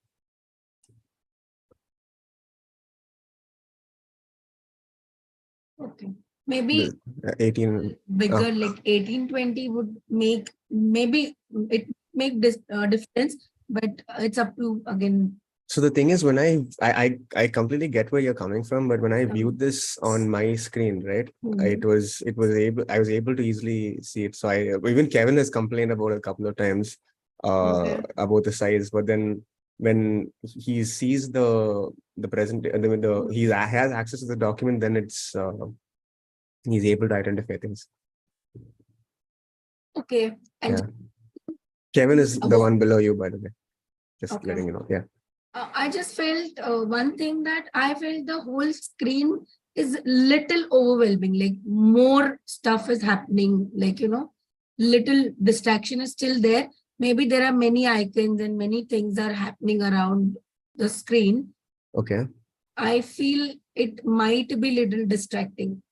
Okay. Maybe 18. bigger, like 1820 would make, maybe it make this difference, but it's up to, again, So the thing is, when I completely get where you're coming from, but when I viewed this on my screen, right, Mhm. I was able to easily see it. So even Kevin has complained about it a couple of times Okay. about the size, but then when he sees the present he has access to the document, then it's he's able to identify things. Okay. And Yeah, Kevin is the about, one below you, by the way. Just okay. letting you know. Yeah. I just felt one thing that I felt the whole screen is little overwhelming. Like more stuff is happening. Like, little distraction is still there. Maybe there are many icons and many things are happening around the screen. Okay. I feel it might be little distracting.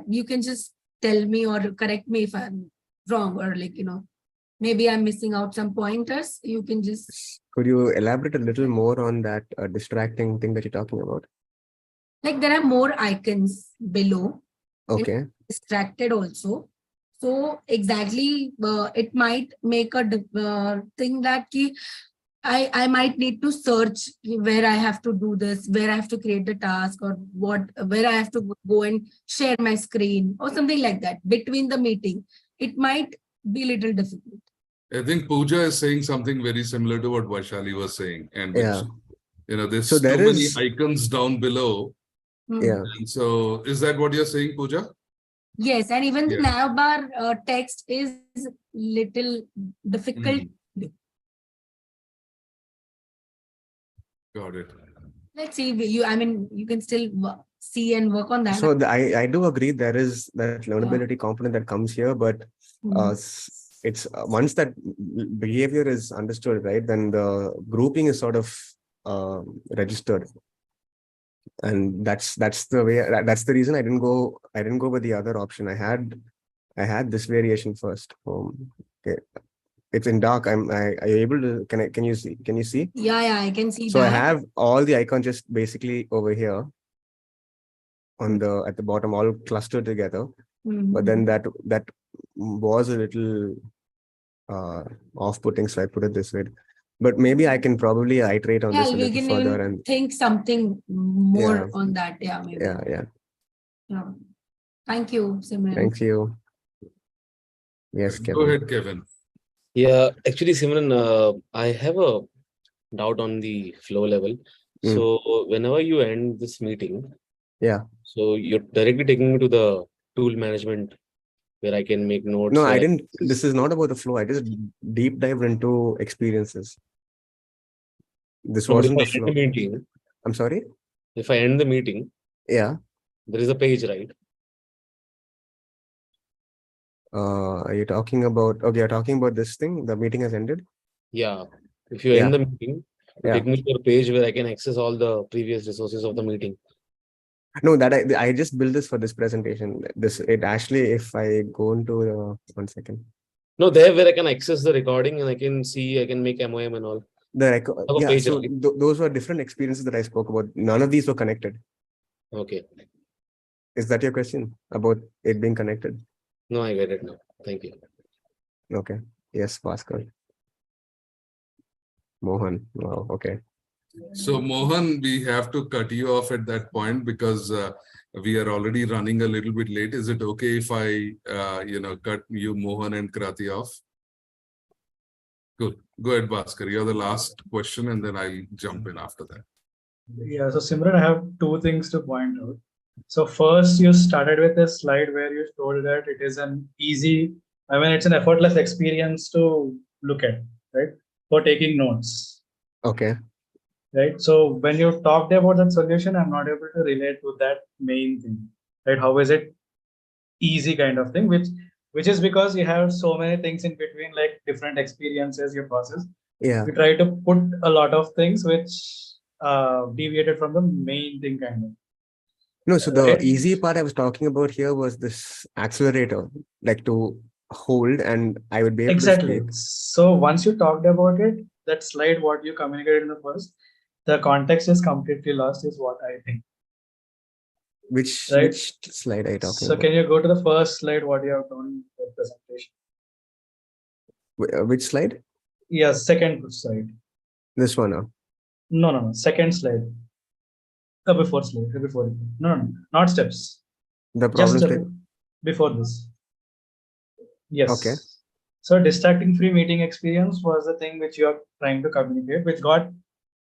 You can just tell me or correct me if I'm wrong, or maybe I'm missing out some pointers. You can just, Could you elaborate a little more on that distracting thing that you're talking about? like, there are more icons below and Okay. distracted also. So exactly, it might make a thing that I might need to search where I have to do this, where I have to create the task, or where I have to go and share my screen or something like that between the meeting. It might be a little difficult. I think Pooja is saying something very similar to what Vaishali was saying, and which, Yeah. So there's too there many is, icons down below. yeah. And so is that what you're saying, Pooja? Yes, and even the Yeah. navbar text is little difficult. Got it. Let's see. You can still see and work on that. So I do agree there is that learnability component that comes here, but it's once that behavior is understood, right, then the grouping is sort of registered. And that's the way that's the reason I didn't go with the other option. I had this variation first. Okay. It's in dark. Are you able to can you see? Yeah, I can see So I that. have all the icons just basically over here on at the bottom, all clustered together. But then that was a little off-putting, so I put it this way. But maybe I can probably iterate on this a we little can further even and think something more yeah, on that. Yeah, maybe. yeah. Yeah. Thank you, Simran. Thank you. Yes, Go Kevin. ahead, Kevin. Yeah, actually, Simran, I have a doubt on the flow level. So whenever you end this meeting, Yeah. so you're directly taking me to the tool management where I can make notes. No, I didn't. This is not about the flow. I just deep dived into experiences. This No, but if wasn't I the end the flow. meeting, I'm sorry. if I end the meeting, Yeah. there is a page, right? Are you talking about? Okay, you're talking about this thing. The meeting has ended. Yeah. If you Yeah. end the meeting, you Yeah. take me to a page where I can access all the previous resources of the meeting. No, that I just built this for this presentation. It actually, if I go into the 1 second. No, there where I can access the recording and I can see, I can make MOM and all. Yeah, page, so right? those were different experiences that I spoke about. None of these were connected. Okay. Is that your question about it being connected? No, I get it now. Thank you. Okay. Yes, Pascal. Mohan. Wow. Okay. So Mohan, we have to cut you off at that point because we are already running a little bit late. Is it okay if I, cut you, Mohan and Krati off? Good. Go ahead, Bhaskar. You're the last question and then I'll jump in after that. Yeah, so Simran, I have two things to point out. So first, you started with a slide where you told that it is it's an effortless experience to look at, right? For taking notes, Okay. right? So when you talked about that solution, I'm not able to relate to that main thing, right? How is it easy kind of thing, which is because you have so many things in between, like different experiences you process. Yeah. We try to put a lot of things which deviated from the main thing kind of. No, so the Right. easy part I was talking about here was this accelerator, like to hold, and I would be able Exactly. to So once you talked about it, that slide, what you communicated in the first, the context is completely lost, is what I think. Which slide are you talking So about? can you go to the first slide, what you have done in the presentation? Which slide? Yeah, second slide. This one now. No. Second slide. Before slide. Before it. No. Not steps. The Just problem statement. before this. Yes. Okay. So distracting free meeting experience was the thing which you are trying to communicate, which got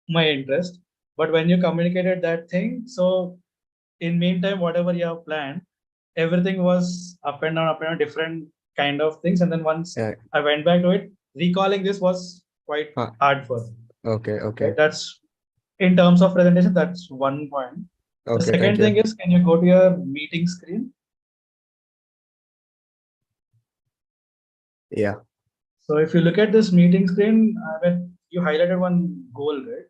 my interest. But when you communicated that thing, so in meantime, whatever you have planned, everything was up and down, different kind of things. And then once Yeah. I went back to it, recalling this was quite hard for me. Okay. Right? That's in terms of presentation, that's one point. The Okay. second thing is, can you go to your meeting screen? Yeah. So if you look at this meeting screen, you highlighted one goal, right?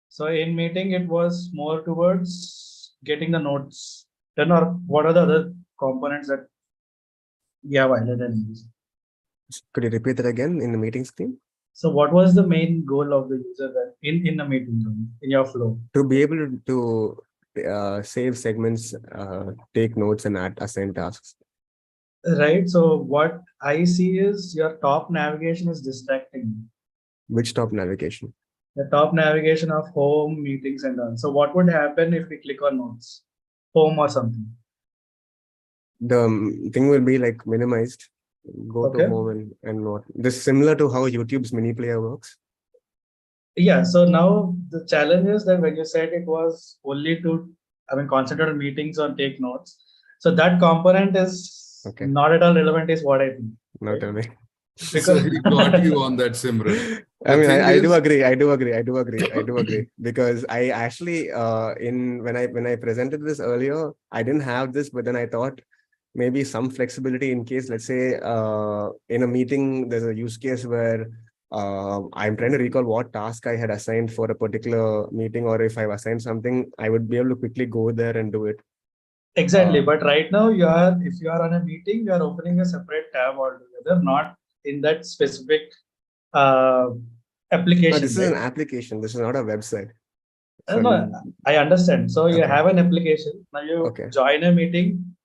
So in meeting, it was more towards getting the notes. Then, or what are the other components that we have highlighted? Could you repeat that again in the meeting screen? So what was the main goal of the user that in the meeting room, in your flow? To be able to save segments, take notes, and assign tasks. Right. So what I see is your top navigation is distracting. Which top navigation? The top navigation of home, meetings, and all. So what would happen if we click on notes, home or something? The thing will be like minimized. Go to home and note. This is similar to how YouTube's mini player works. Yeah. So now the challenge is that when you said it was only to, concentrate on meetings or take notes. So that component is not at all relevant, is what I think. Now tell me. Because So he got you on that, Simran. I mean, I do agree. Because I actually, when I presented this earlier, I didn't have this, but then I thought maybe some flexibility in case, let's say, in a meeting, there's a use case where I'm trying to recall what task I had assigned for a particular meeting, or if I've assigned something, I would be able to quickly go there and do it. Exactly. But right now, if you are on a meeting, you are opening a separate tab altogether, not in that specific application. No, this is an application. This is not a website. So no, I understand. So you have an application. Now you join a meeting.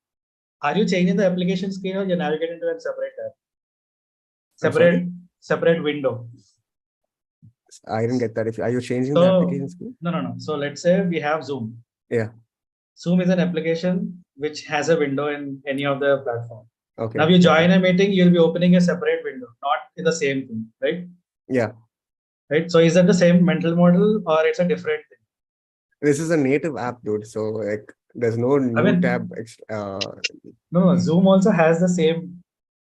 Are you changing the application screen, or you're navigating to a separate tab? Separate window. I didn't get that. Are you changing the application screen? No. So let's say we have Zoom. Yeah. Zoom is an application which has a window in any of the platform. Okay. Now you join a meeting, you'll be opening a separate window, not in the same thing, right? Yeah. Right. So is that the same mental model, or it's a different thing? This is a native app, dude. So like, there's no new tab. No, Zoom also has the same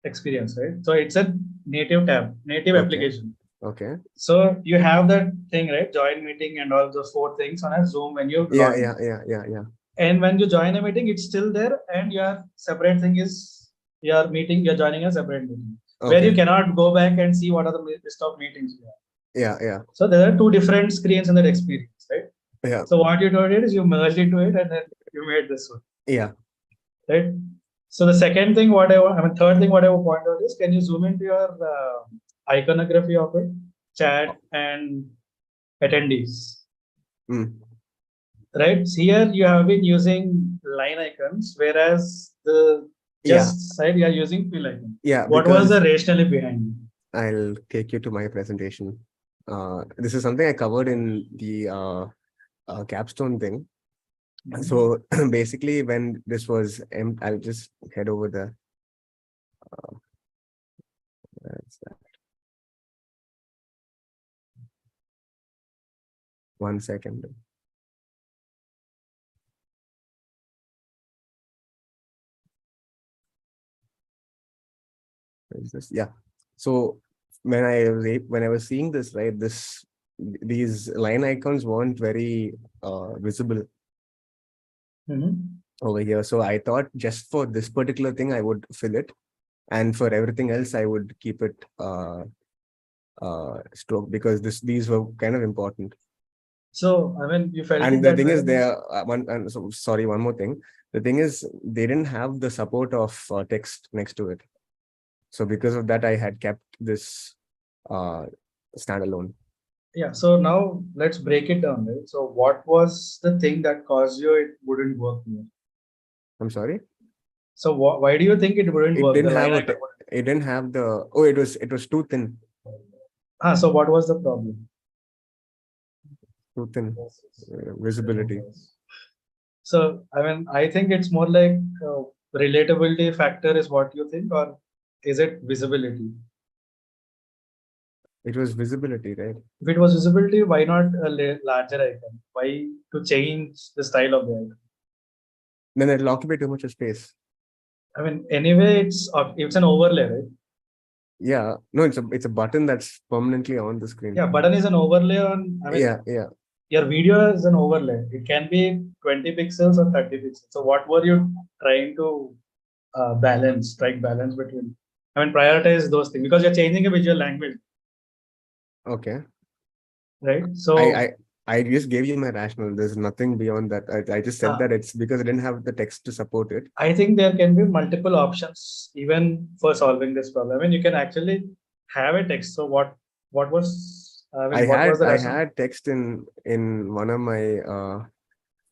experience, right? So it's a native tab, native application. Okay. So you have that thing, right? Join meeting and all those 4 things on a Zoom when you Yeah. And when you join a meeting, it's still there, and your separate thing is your meeting. You're joining a separate meeting where you cannot go back and see what are the list of meetings you have. Yeah. So there are 2 different screens in that experience, right? Yeah. So what you did is you merged into it, and then you made this one. Yeah. Right. So the second thing, third thing, what I would point out is, can you zoom into your iconography of it, chat and attendees? Right. So here you have been using line icons, whereas the side you are using fill icon. Yeah. What was the rationale behind it? I'll take you to my presentation. This is something I covered in the capstone thing. So basically, when this was, I'll just head over there. Where's that? 1 second. Is this? Yeah. So when I was seeing this, right, these line icons weren't very visible over here. So I thought just for this particular thing, I would fill it, and for everything else, I would keep it stroke, because these were kind of important. So you felt. And the thing is, one more thing. The thing is, they didn't have the support of text next to it. So because of that, I had kept this standalone. Yeah. So now let's break it down. Right? So what was the thing that caused you it wouldn't work here? I'm sorry. So why do you think it wouldn't work? It didn't have the. Oh, it was too thin. So what was the problem? Too thin. Visibility. So, I think it's more like relatability factor is what you think, or is it visibility? It was visibility, right? If it was visibility, why not a larger icon? Why to change the style of the icon? Then it'll occupy too much of space. Anyway, it's an overlay, right? Yeah, no, it's a button that's permanently on the screen. Yeah, button is an overlay on. Yeah. Your video is an overlay. It can be 20 pixels or 30 pixels. So what were you trying to strike balance between? Prioritize those things because you're changing a visual language. Okay. Right. So I just gave you my rationale. There's nothing beyond that. I just said that it's because I didn't have the text to support it. I think there can be multiple options even for solving this problem. You can actually have a text. So what was I had text in one of my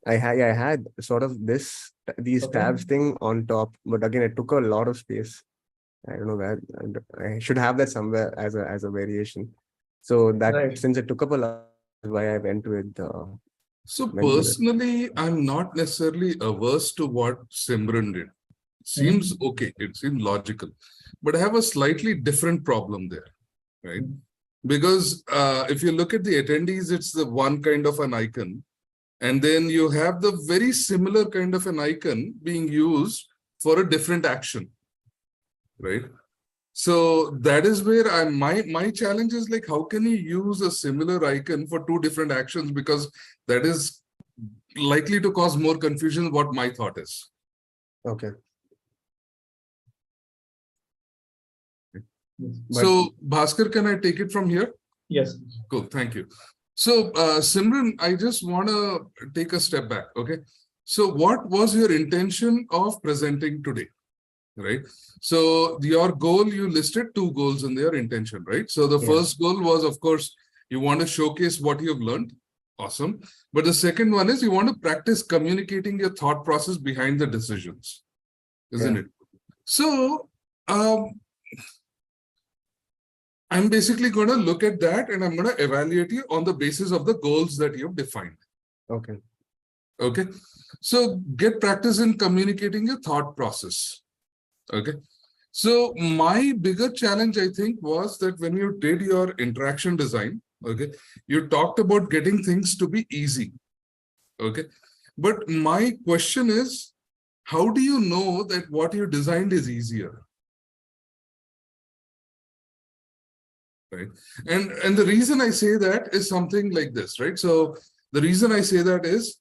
I had sort of these tabs thing on top, but again it took a lot of space. I don't know where. I should have that somewhere as a variation. So that since it took up a lot, why I went with so personally, I'm not necessarily averse to what Simran did. Seems okay. It seems logical, but I have a slightly different problem there, right? Because if you look at the attendees, it's the one kind of an icon. And then you have the very similar kind of an icon being used for a different action, right? So that is where my challenge is like, how can you use a similar icon for two different actions? Because that is likely to cause more confusion what my thought is. Okay. So Bhaskar, can I take it from here? Yes. Cool, thank you. So Simran, I just want to take a step back, okay? So what was your intention of presenting today, right? So your goal, you listed two goals in your intention, right? So the first goal was, of course, you want to showcase what you've learned. Awesome. But the second one is you want to practice communicating your thought process behind the decisions, isn't it? So I'm basically going to look at that and I'm going to evaluate you on the basis of the goals that you've defined. Okay. Okay. So get practice in communicating your thought process. Okay. So my bigger challenge, I think, was that when you did your interaction design, okay, you talked about getting things to be easy. Okay. But my question is, how do you know that what you designed is easier? Right. And the reason I say that is something like this, right? So the reason I say that is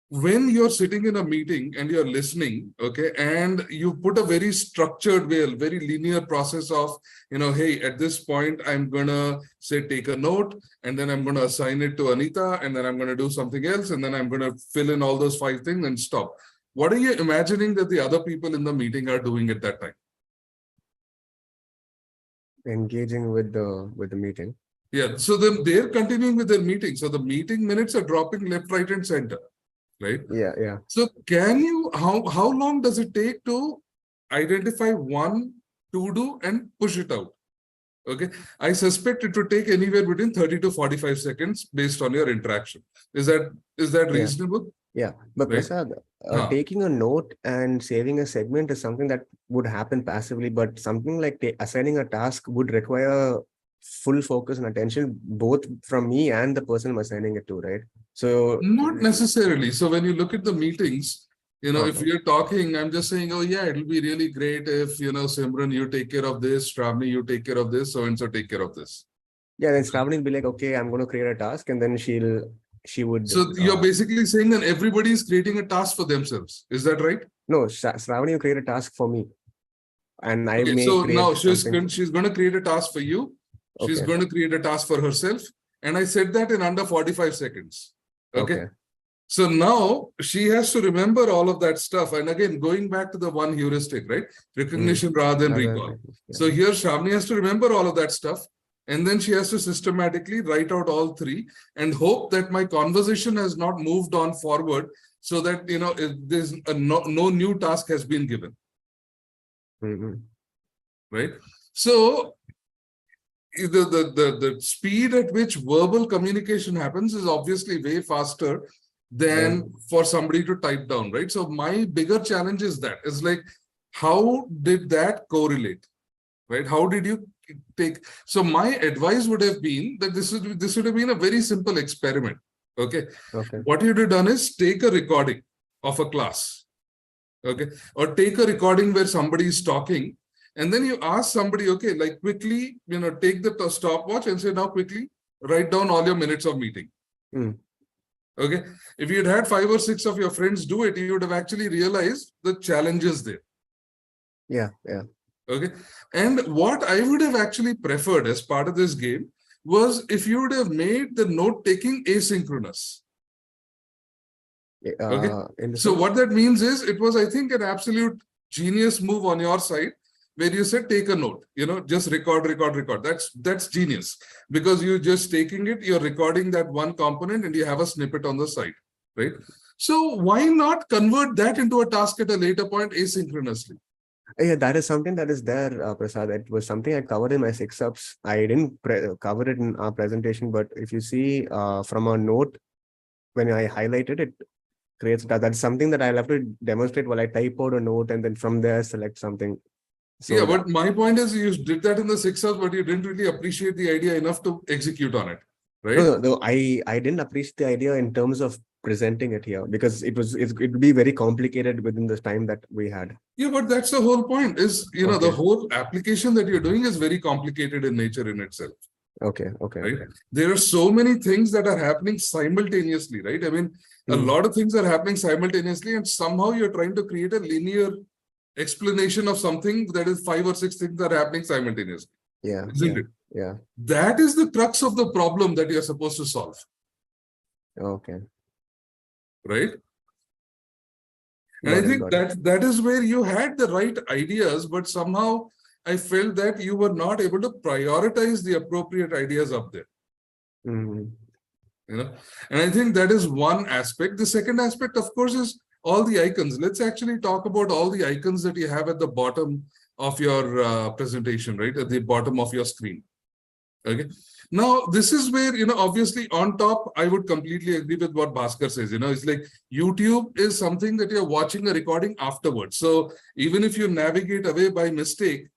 when you're sitting in a meeting and you're listening, okay, and you put a very structured way, very linear process of, hey, at this point, I'm going to say, take a note, and then I'm going to assign it to Anita, and then I'm going to do something else, and then I'm going to fill in all those 5 things and stop. What are you imagining that the other people in the meeting are doing at that time? Engaging with the meeting. Yeah, so then they're continuing with their meeting. So the meeting minutes are dropping left, right, and center, right? Yeah. So can you, how long does it take to identify one to do and push it out? Okay, I suspect it would take anywhere between 30 to 45 seconds based on your interaction. Is that reasonable? Yeah, but right? Prasad, taking a note and saving a segment is something that would happen passively, but something like assigning a task would require full focus and attention, both from me and the person I'm assigning it to, right? So not necessarily. So when you look at the meetings, if you're talking, I'm just saying, oh yeah, it'll be really great if, Simran, you take care of this, Shravani, you take care of this, so-and-so take care of this. Yeah, then Shravani will be like, okay, I'm going to create a task, and then she would. So you're basically saying that everybody is creating a task for themselves. Is that right? No, Shravani will create a task for me. And I may so create now she's going to create a task for you. She's going to create a task for herself. And I said that in under 45 seconds. Okay. So now she has to remember all of that stuff. And again, going back to the one heuristic, right? Recognition rather than recall. Yeah. So here Shravani has to remember all of that stuff. And then she has to systematically write out all 3 and hope that my conversation has not moved on forward so that, there's no new task has been given. Right? So the speed at which verbal communication happens is obviously way faster than for somebody to type down, right? So my bigger challenge is that, is like, how did that correlate, right? How did you take? So my advice would have been that this would have been a very simple experiment. Okay. Okay. What you'd have done is take a recording of a class. Okay. Or take a recording where somebody is talking, and then you ask somebody, okay, like quickly, take the stopwatch and say, now quickly write down all your minutes of meeting. Okay. If you'd had 5 or 6 of your friends do it, you would have actually realized the challenges there. Yeah. Okay. And what I would have actually preferred as part of this game was if you would have made the note taking asynchronous. Okay. So what that means is, it was, I think, an absolute genius move on your side, where you said, take a note, just record. That's genius, because you're just taking it, you're recording that one component, and you have a snippet on the side, right? So why not convert that into a task at a later point asynchronously? Yeah, that is something that is there, Prasad. It was something I covered in my 6 ups. I didn't cover it in our presentation, but if you see from a note, when I highlighted it, creates that. That's something that I'll have to demonstrate while I type out a note and then from there select something. So yeah, but my point is, you did that in the 6 hours, but you didn't really appreciate the idea enough to execute on it, right? No, I didn't appreciate the idea in terms of presenting it here, because it would be very complicated within the time that we had. Yeah, but that's the whole point, is, the whole application that you're doing is very complicated in nature in itself. Okay. Right? There are so many things that are happening simultaneously, right? I mean, a lot of things are happening simultaneously, and somehow you're trying to create a linear explanation of something that is 5 or 6 things that are happening simultaneously. Yeah. Isn't it? Yeah. That is the crux of the problem that you're supposed to solve. Okay. Right? And I think that is where you had the right ideas, but somehow I felt that you were not able to prioritize the appropriate ideas up there. And I think that is one aspect. The second aspect, of course, is all the icons. Let's actually talk about all the icons that you have at the bottom of your presentation, right? At the bottom of your screen. Okay. Now, this is where, obviously on top, I would completely agree with what Bhaskar says. It's like YouTube is something that you're watching a recording afterwards. So even if you navigate away by mistake,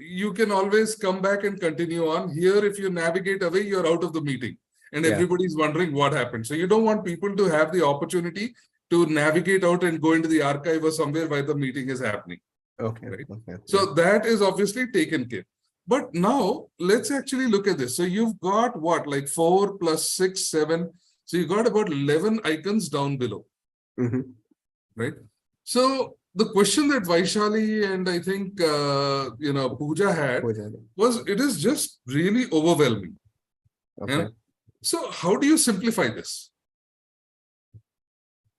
you can always come back and continue on. Here, if you navigate away, you're out of the meeting and everybody's wondering what happened. So you don't want people to have the opportunity to navigate out and go into the archive or somewhere while the meeting is happening. Okay. Right? So that is obviously taken care. But now let's actually look at this. So you've got what, like 4 plus 6, 7. So you got about 11 icons down below. Right? So the question that Vaishali and I think, Pooja had was, it is just really overwhelming. Okay. So how do you simplify this?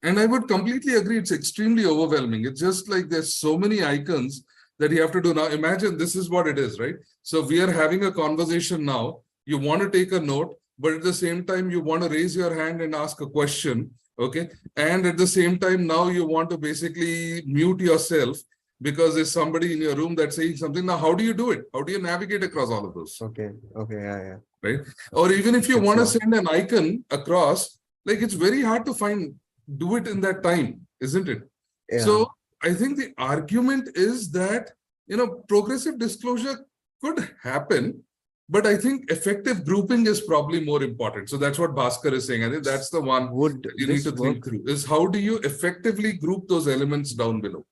And I would completely agree, it's extremely overwhelming. It's just like there's so many icons that you have to do. Now, imagine this is what it is, right? So we are having a conversation now. You want to take a note, but at the same time, you want to raise your hand and ask a question. Okay. And at the same time, now you want to basically mute yourself because there's somebody in your room that's saying something. Now, how do you do it? How do you navigate across all of those? Okay. Yeah. Right. Or even if you want to send an icon across, like it's very hard to do it in that time, isn't it? Yeah. So I think the argument is that, progressive disclosure could happen, but I think effective grouping is probably more important. So that's what Bhaskar is saying. I think that's the one you need to think through, is how do you effectively group those elements down below?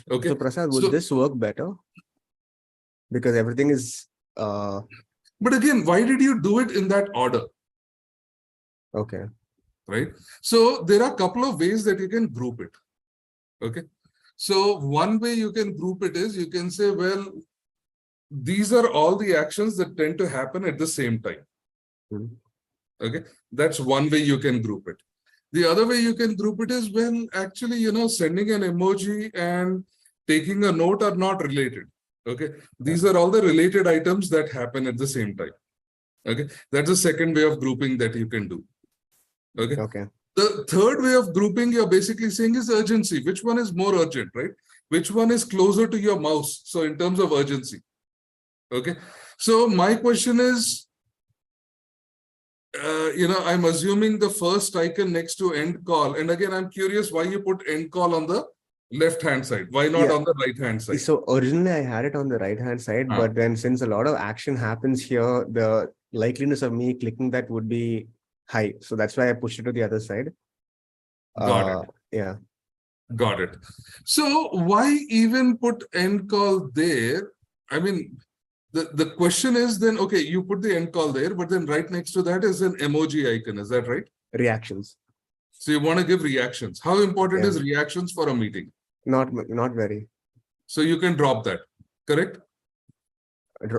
Okay. So Prasad, would this work better? Because everything is... But again, why did you do it in that order? Okay. Right. So there are a couple of ways that you can group it. Okay. So one way you can group it is, you can say, well, these are all the actions that tend to happen at the same time. Okay. That's one way you can group it. The other way you can group it is, well, actually, sending an emoji and taking a note are not related. Okay. These are all the related items that happen at the same time. Okay. That's the second way of grouping that you can do. Okay. The third way of grouping you're basically saying is urgency. Which one is more urgent, right? Which one is closer to your mouse? So in terms of urgency. Okay. So my question is, I'm assuming the first icon next to end call. And again, I'm curious why you put end call on the left-hand side. Why not Yeah. on the right-hand side? So originally I had it on the right-hand side, Ah. but then since a lot of action happens here, the likeliness of me clicking that would be high. So that's why I pushed it to the other side. Got it. Yeah. Got it. So why even put end call there? I mean, the question is then, okay, you put the end call there, but then right next to that is an emoji icon. Is that right? Reactions. So you want to give reactions. How important Yeah. is reactions for a meeting? Not very. So you can drop that, correct?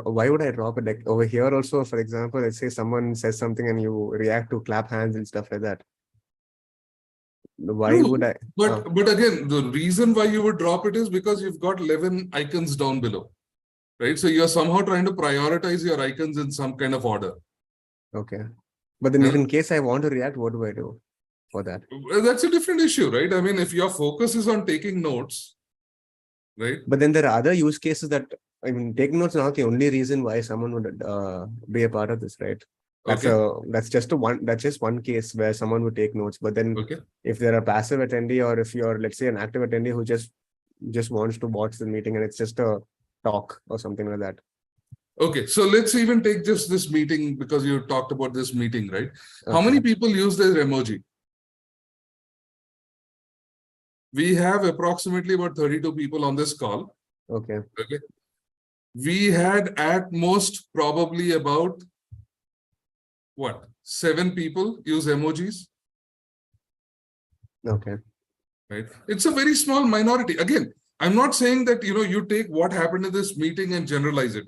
Why would I drop it? Like over here also, for example, let's say someone says something and you react to clap hands and stuff like that. Why True, would I? But again, the reason why you would drop it is because you've got 11 icons down below, right? So you're somehow trying to prioritize your icons in some kind of order. Okay. But then if And- in case I want to react, what do I do for that? Well, that's a different issue, right? I mean, if your focus is on taking notes, right? But then there are other use cases that, I mean, taking notes is not the only reason why someone would be a part of this, right? That's just one case where someone would take notes. But then Okay. if they're a passive attendee, or if you're, let's say, an active attendee who just wants to watch the meeting and it's just a talk or something like that. Okay, so let's even take just this meeting, because you talked about this meeting, right? How Okay. many people use their emoji? We have approximately about 32 people on this call. Okay. Okay. We had at most probably about what? 7 people use emojis, Okay. right? It's a very small minority. Again, I'm not saying that, you take what happened in this meeting and generalize it.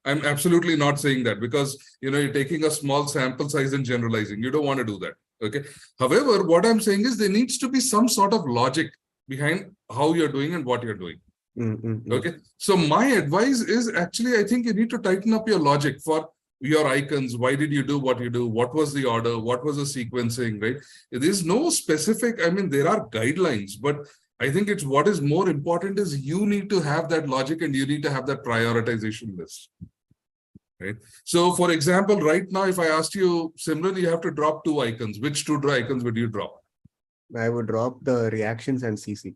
I'm absolutely not saying that, because, you're taking a small sample size and generalizing. You don't want to do that. Okay. However, what I'm saying is there needs to be some sort of logic behind how you're doing and what you're doing. Okay. So my advice is actually, I think you need to tighten up your logic for your icons. Why did you do what you do? What was the order? What was the sequencing, right? There's no specific, I mean, there are guidelines, but I think it's what is more important is you need to have that logic and you need to have that prioritization list, right? So for example, right now, if I asked you, Simran, you have to drop 2 icons. Which 2 icons would you drop? I would drop the reactions and CC.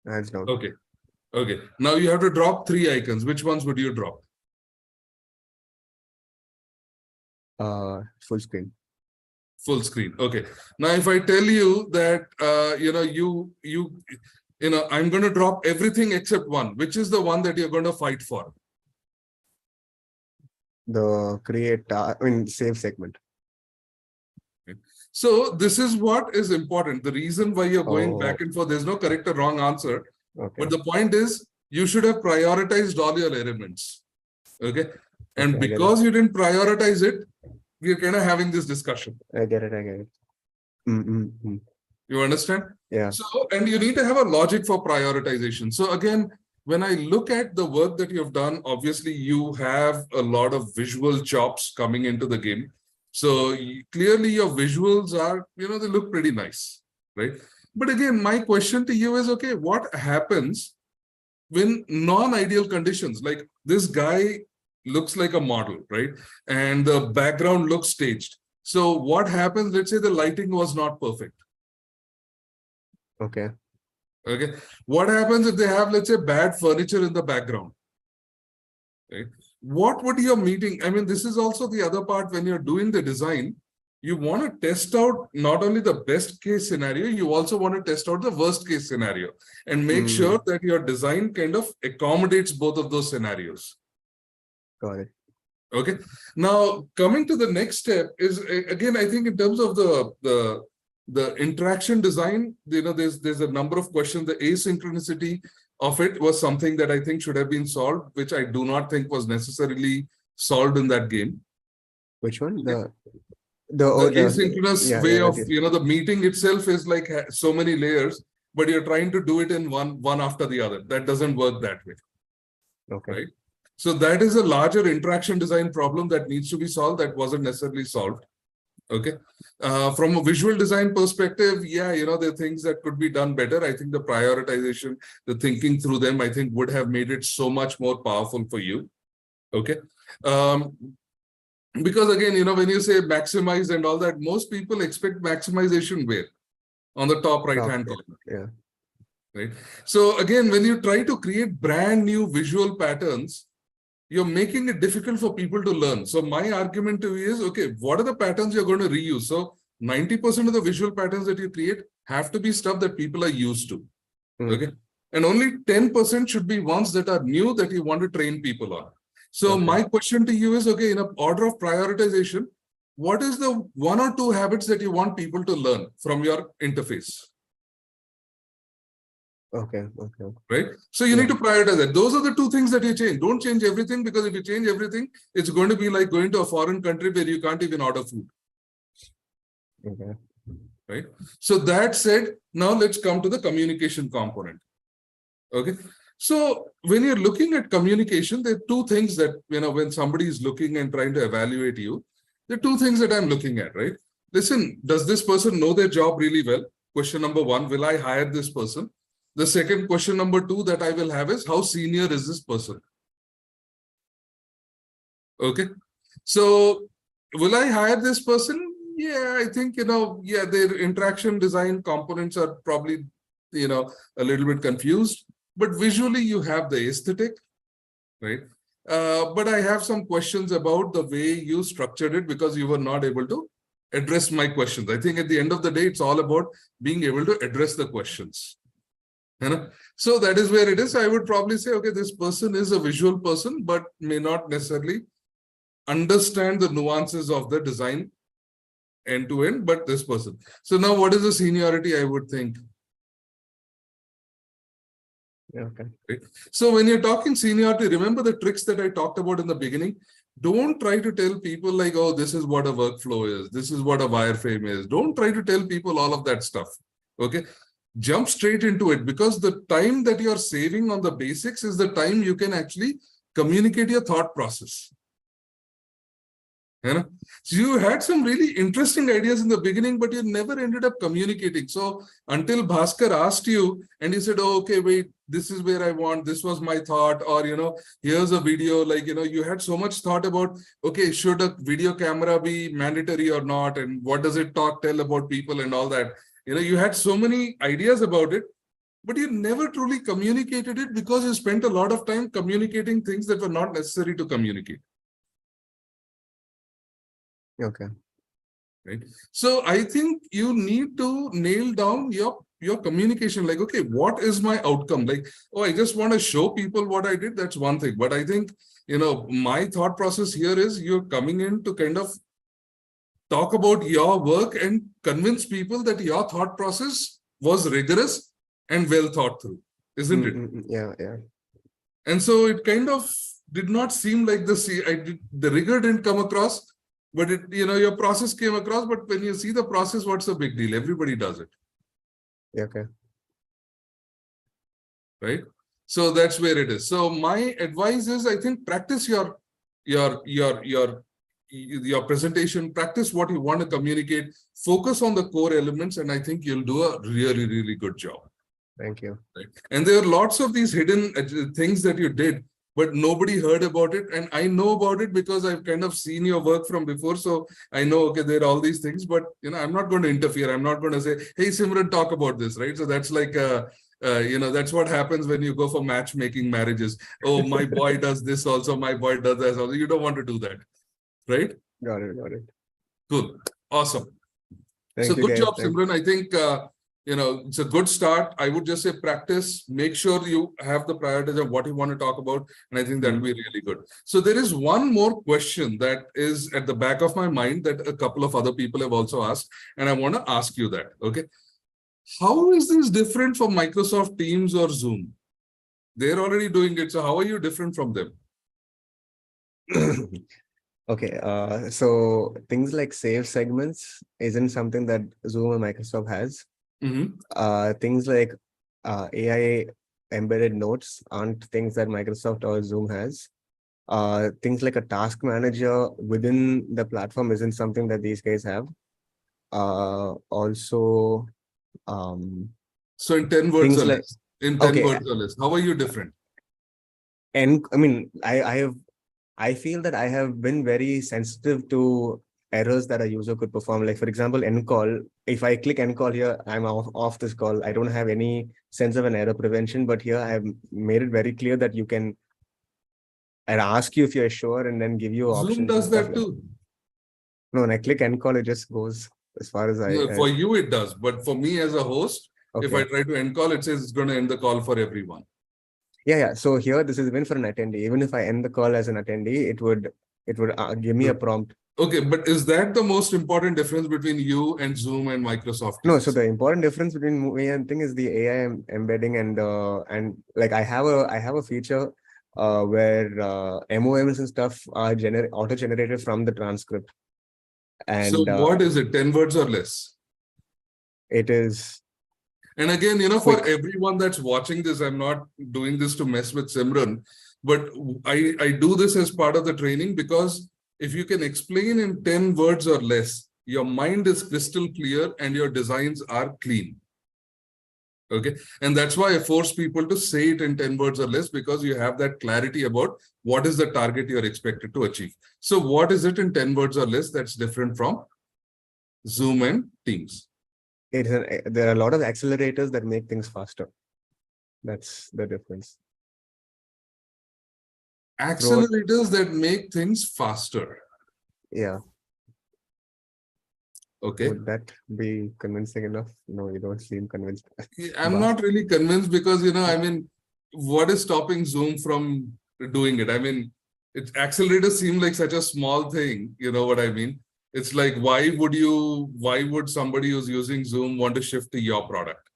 Hands down. Okay. Okay. Now you have to drop 3 icons. Which ones would you drop? Full screen. Full screen. Okay. Now, if I tell you that, I'm going to drop everything except one, which is the one that you're going to fight for? The save segment. So this is what is important. The reason why you're going back Oh. and forth, there's no correct or wrong answer. Okay. But the point is, you should have prioritized all your elements. Okay. And Okay, I get because you didn't prioritize it, we're kind of having this discussion. I get it. You understand? Yeah. So, and you need to have a logic for prioritization. So again, when I look at the work that you've done, obviously you have a lot of visual chops coming into the game. So clearly your visuals are, they look pretty nice, right? But again, my question to you is, okay, what happens when non-ideal conditions, like this guy looks like a model, right? And the background looks staged. So what happens, let's say the lighting was not perfect. Okay. Okay. What happens if they have, let's say, bad furniture in the background? Right? What would your meeting, I mean, this is also the other part when you're doing the design, you want to test out not only the best case scenario, you also want to test out the worst case scenario and make sure that your design kind of accommodates both of those scenarios. Got it. Okay. Now, coming to the next step is, again, I think in terms of the interaction design, there's a number of questions. The asynchronicity of it was something that I think should have been solved, which I do not think was necessarily solved in that game. Which one? The asynchronous way of, the meeting itself is like so many layers, but you're trying to do it in one after the other. That doesn't work that way. Okay. Right? So that is a larger interaction design problem that needs to be solved that wasn't necessarily solved. Okay. From a visual design perspective, there are things that could be done better. I think the prioritization, the thinking through them, I think would have made it so much more powerful for you. Okay. Because again, when you say maximize and all that, most people expect maximization where? On the top right-hand corner. Yeah. Right. So again, when you try to create brand new visual patterns, you're making it difficult for people to learn. So my argument to you is, okay, what are the patterns you're going to reuse? So 90% of the visual patterns that you create have to be stuff that people are used to. Okay. And only 10% should be ones that are new that you want to train people on. So my question to you is, okay, in an order of prioritization, what is the 1 or 2 habits that you want people to learn from your interface? Okay. Right. So you need to prioritize that. Those are the 2 things that you change. Don't change everything, because if you change everything, it's going to be like going to a foreign country where you can't even order food. Okay. Right. So that said, now let's come to the communication component. Okay. So when you're looking at communication, there are 2 things that, when somebody is looking and trying to evaluate you, there are 2 things that I'm looking at, right? Listen, does this person know their job really well? Question number 1, will I hire this person? The second question number 2 that I will have is, how senior is this person? Okay. So will I hire this person? Yeah, I think, their interaction design components are probably, a little bit confused, but visually you have the aesthetic, right? But I have some questions about the way you structured it, because you were not able to address my questions. I think at the end of the day, it's all about being able to address the questions. So that is where it is. I would probably say, okay, this person is a visual person, but may not necessarily understand the nuances of the design end to end, but this person. So now what is the seniority, I would think? Okay. Right? So when you're talking seniority, remember the tricks that I talked about in the beginning. Don't try to tell people like, oh, this is what a workflow is. This is what a wireframe is. Don't try to tell people all of that stuff. Okay. Jump straight into it, because the time that you're saving on the basics is the time you can actually communicate your thought process. So you had some really interesting ideas in the beginning, but you never ended up communicating. So until Bhaskar asked you and you said, oh, okay, wait, this is where I want, this was my thought, or, here's a video, like, you had so much thought about, okay, should a video camera be mandatory or not? And what does it tell about people and all that? You had so many ideas about it, but you never truly communicated it, because you spent a lot of time communicating things that were not necessary to communicate. Okay. Right. So I think you need to nail down your communication. Like, okay, what is my outcome? Like, oh, I just want to show people what I did. That's one thing. But I think, my thought process here is you're coming in to kind of talk about your work and convince people that your thought process was rigorous and well thought through, isn't it? Yeah. And so it kind of did not seem like the rigor didn't come across, but your process came across. But when you see the process, what's the big deal? Everybody does it. Okay. Right. So that's where it is. So my advice is, I think, practice your presentation, practice what you want to communicate, focus on the core elements, and I think you'll do a really, really good job. Thank you. Right. And there are lots of these hidden things that you did, but nobody heard about it. And I know about it because I've kind of seen your work from before. So I know, okay, there are all these things, but I'm not going to interfere. I'm not going to say, hey, Simran, talk about this, right? So that's like, that's what happens when you go for matchmaking marriages. Oh, my boy does this also. My boy does that also. You don't want to do that. Right? Got it. Cool. Awesome. Thank so you, good guys. job, Simran. I think, it's a good start. I would just say practice, make sure you have the priorities of what you want to talk about. And I think that'll be really good. So there is one more question that is at the back of my mind that a couple of other people have also asked. And I want to ask you that. Okay. How is this different from Microsoft Teams or Zoom? They're already doing it. So how are you different from them? Okay, so things like save segments isn't something that Zoom or Microsoft has. Things like AI embedded notes aren't things that Microsoft or Zoom has. Things like a task manager within the platform isn't something that these guys have. Also, so in 10 words or like, less, words or less, how are you different? And I mean, I have I feel that I have been very sensitive to errors that a user could perform. Like for example, end call. If I click end call here, I'm off this call. I don't have any sense of an error prevention, but here I have made it very clear that you can. I'll ask you if you're sure and then give you options. Zoom and does stuff that like too. No, when I click end call, it just goes as far as No, for you it does, but for me as a host, if I try to end call, it says it's going to end the call for everyone. Yeah. So here, this is even for an attendee. Even if I end the call as an attendee, it would give me a prompt. Okay, but is that the most important difference between you and Zoom and Microsoft Teams? No, so the important difference between me and thing is the AI embedding and like I have a feature where MOMs and stuff are auto-generated from the transcript. And so what is it, 10 words or less? It is. And again, for everyone that's watching this, I'm not doing this to mess with Simran, but I do this as part of the training because if you can explain in 10 words or less, your mind is crystal clear and your designs are clean. Okay. And that's why I force people to say it in 10 words or less, because you have that clarity about what is the target you're expected to achieve. So what is it in 10 words or less that's different from Zoom and Teams? There are a lot of accelerators that make things faster. That's the difference. Accelerators that make things faster. Yeah. Okay. Would that be convincing enough? No, you don't seem convinced. I'm not really convinced because, I mean, what is stopping Zoom from doing it? I mean, accelerators seem like such a small thing. You know what I mean? It's like, why would somebody who's using Zoom want to shift to your product?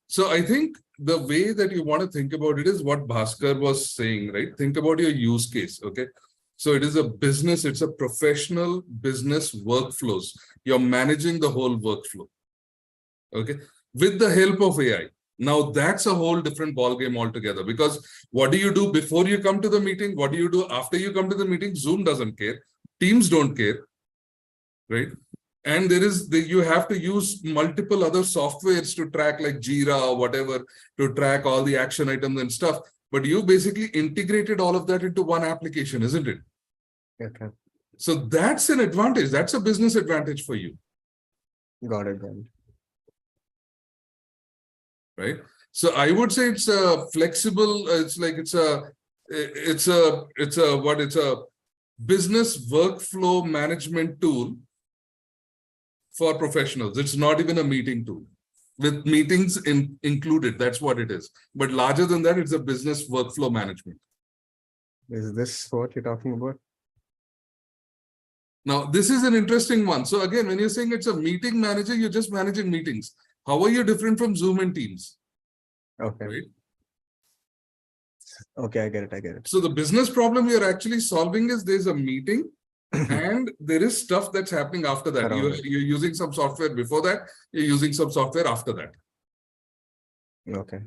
So I think the way that you want to think about it is what Bhaskar was saying, right? Think about your use case, okay? So it is a business, it's a professional business workflows. You're managing the whole workflow, okay? With the help of AI. Now that's a whole different ballgame altogether, because what do you do before you come to the meeting? What do you do after you come to the meeting? Zoom doesn't care. Teams don't care, right? And you have to use multiple other softwares to track like Jira or whatever, to track all the action items and stuff. But you basically integrated all of that into one application, isn't it? Okay. So that's an advantage. That's a business advantage for you. Got it then. Right. So I would say it's a flexible, it's a business workflow management tool for professionals. It's not even a meeting tool with meetings included. That's what it is. But larger than that, it's a business workflow management. Is this what you're talking about? Now, this is an interesting one. So again, when you're saying it's a meeting manager, you're just managing meetings. How are you different from Zoom and Teams? Okay. Right? Okay, I get it. So the business problem you're actually solving is there's a meeting and there is stuff that's happening after that. You're using some software before that, you're using some software after that. Okay.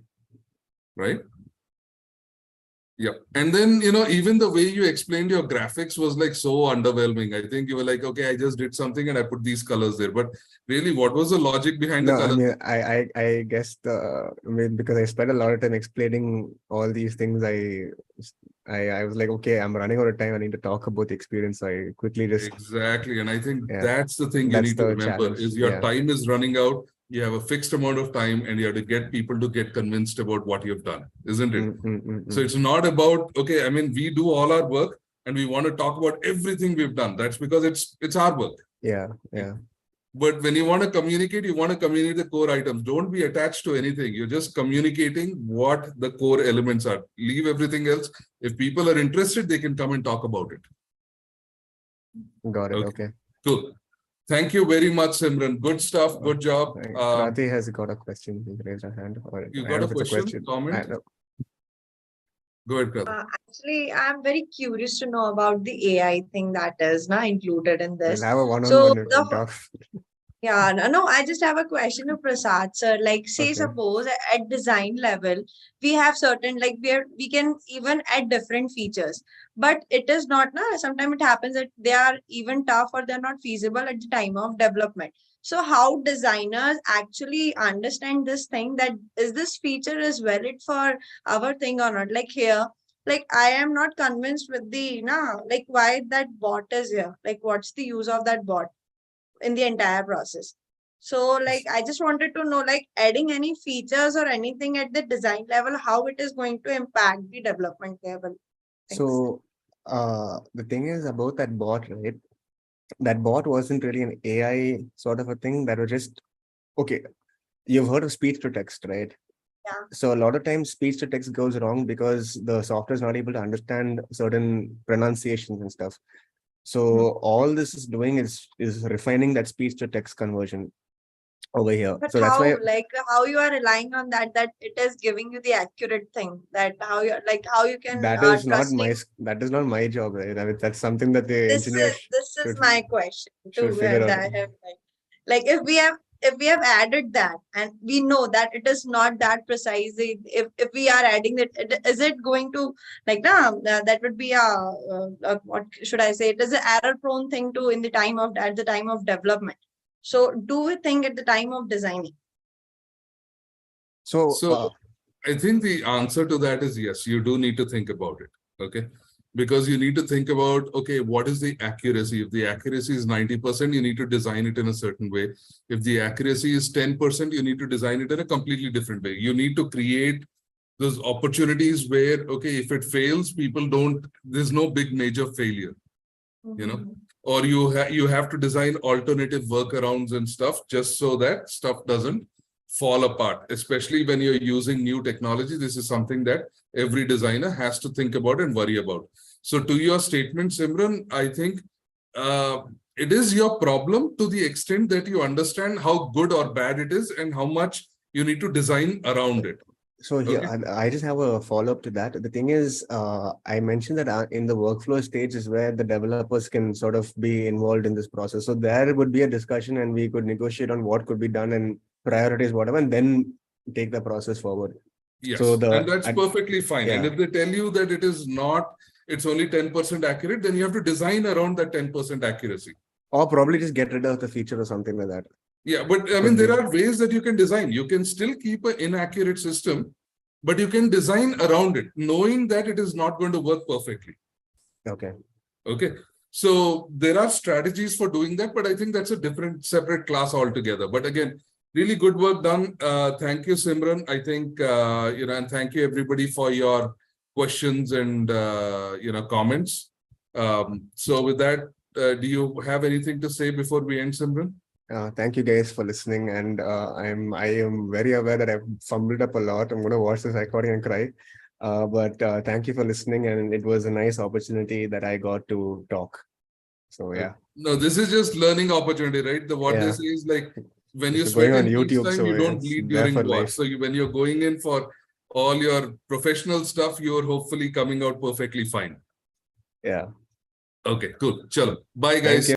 Right? Yeah. And then, even the way you explained your graphics was like so underwhelming. I think you were like, okay, I just did something and I put these colors there. But really, what was the logic behind the colors? I mean, I guess because I spent a lot of time explaining all these things, I was like, okay, I'm running out of time. I need to talk about the experience. So I quickly just. Exactly. And I think that's the thing you need to remember challenge. Is your time is running out. You have a fixed amount of time and you have to get people to get convinced about what you've done, isn't it? So it's not about, okay, I mean, we do all our work and we want to talk about everything we've done. That's because it's our work. Yeah. But when you want to communicate the core items. Don't be attached to anything. You're just communicating what the core elements are. Leave everything else. If people are interested, they can come and talk about it. Got it. Okay. Cool. Thank you very much, Simran. Good stuff. Good job. Krati has got a question. You can raise her hand. You got a question, comment? Go ahead, Krati. Actually, I'm very curious to know about the AI thing that is now included in this. We'll have a one-on-one talk. Yeah, no, I just have a question to Prasad, sir. Like, say, suppose at design level, we have certain, like, we can even add different features, but it is not, sometimes it happens that they are even tough or they're not feasible at the time of development. So how designers actually understand this thing, that is this feature is valid for our thing or not? Like here, like I am not convinced with the like why that bot is here. Like what's the use of that bot in the entire process? So like I just wanted to know, like adding any features or anything at the design level, how it is going to impact the development level. Thanks. So the thing is about that bot, right? That bot wasn't really an AI sort of a thing. That was just, okay, you've heard of speech to text, right? Yeah. So a lot of times speech to text goes wrong because the software is not able to understand certain pronunciations and stuff. So all this is doing is refining that speech to text conversion over here. But So that's how, why like, how you are relying on that it is giving you the accurate thing, that how you like how you can that is not my job, right? I mean, that's something that the engineer this is my question should too, figure and out. I have like if we have added that and we know that it is not that precisely, if we are adding is it going to like that would be a what should I say, it is an error prone thing to in the time of at the time of development. So do we think at the time of designing? So I think the answer to that is yes, you do need to think about it. Okay. Because you need to think about, okay, what is the accuracy? If the accuracy is 90%, you need to design it in a certain way. If the accuracy is 10%, you need to design it in a completely different way. You need to create those opportunities where, okay, if it fails, there's no big major failure, you know, or you have to design alternative workarounds and stuff just so that stuff doesn't fall apart, especially when you're using new technology. This is something that every designer has to think about and worry about. So to your statement, Simran, I think it is your problem to the extent that you understand how good or bad it is and how much you need to design around it. So here, Okay. I just have a follow-up to that. The thing is, I mentioned that in the workflow stage is where the developers can sort of be involved in this process. So there would be a discussion and we could negotiate on what could be done and priorities, whatever, and then take the process forward. Yes, So and that's perfectly fine. yeah. And if they tell you that it is not, it's only 10% accurate, then you have to design around that 10% accuracy. Or probably just get rid of the feature or something like that. Yeah, but I mean, there are ways that you can design. You can still keep an inaccurate system, but you can design around it, knowing that it is not going to work perfectly. Okay. Okay. So there are strategies for doing that, but I think that's a different, separate class altogether. But again, really good work done. Thank you, Simran. I think, and thank you everybody for your questions and, comments. So with that, do you have anything to say before we end, Simran? Thank you guys for listening, and I am very aware that I've fumbled up a lot. I'm going to watch this recording and cry. But thank you for listening, and it was a nice opportunity that I got to talk. So yeah. No, this is just learning opportunity, right? What they say is like when you sweat in peacetime, you don't bleed during war. So when you're going in for all your professional stuff, you're hopefully coming out perfectly fine. Yeah. Okay, cool. Chalo. Bye, guys.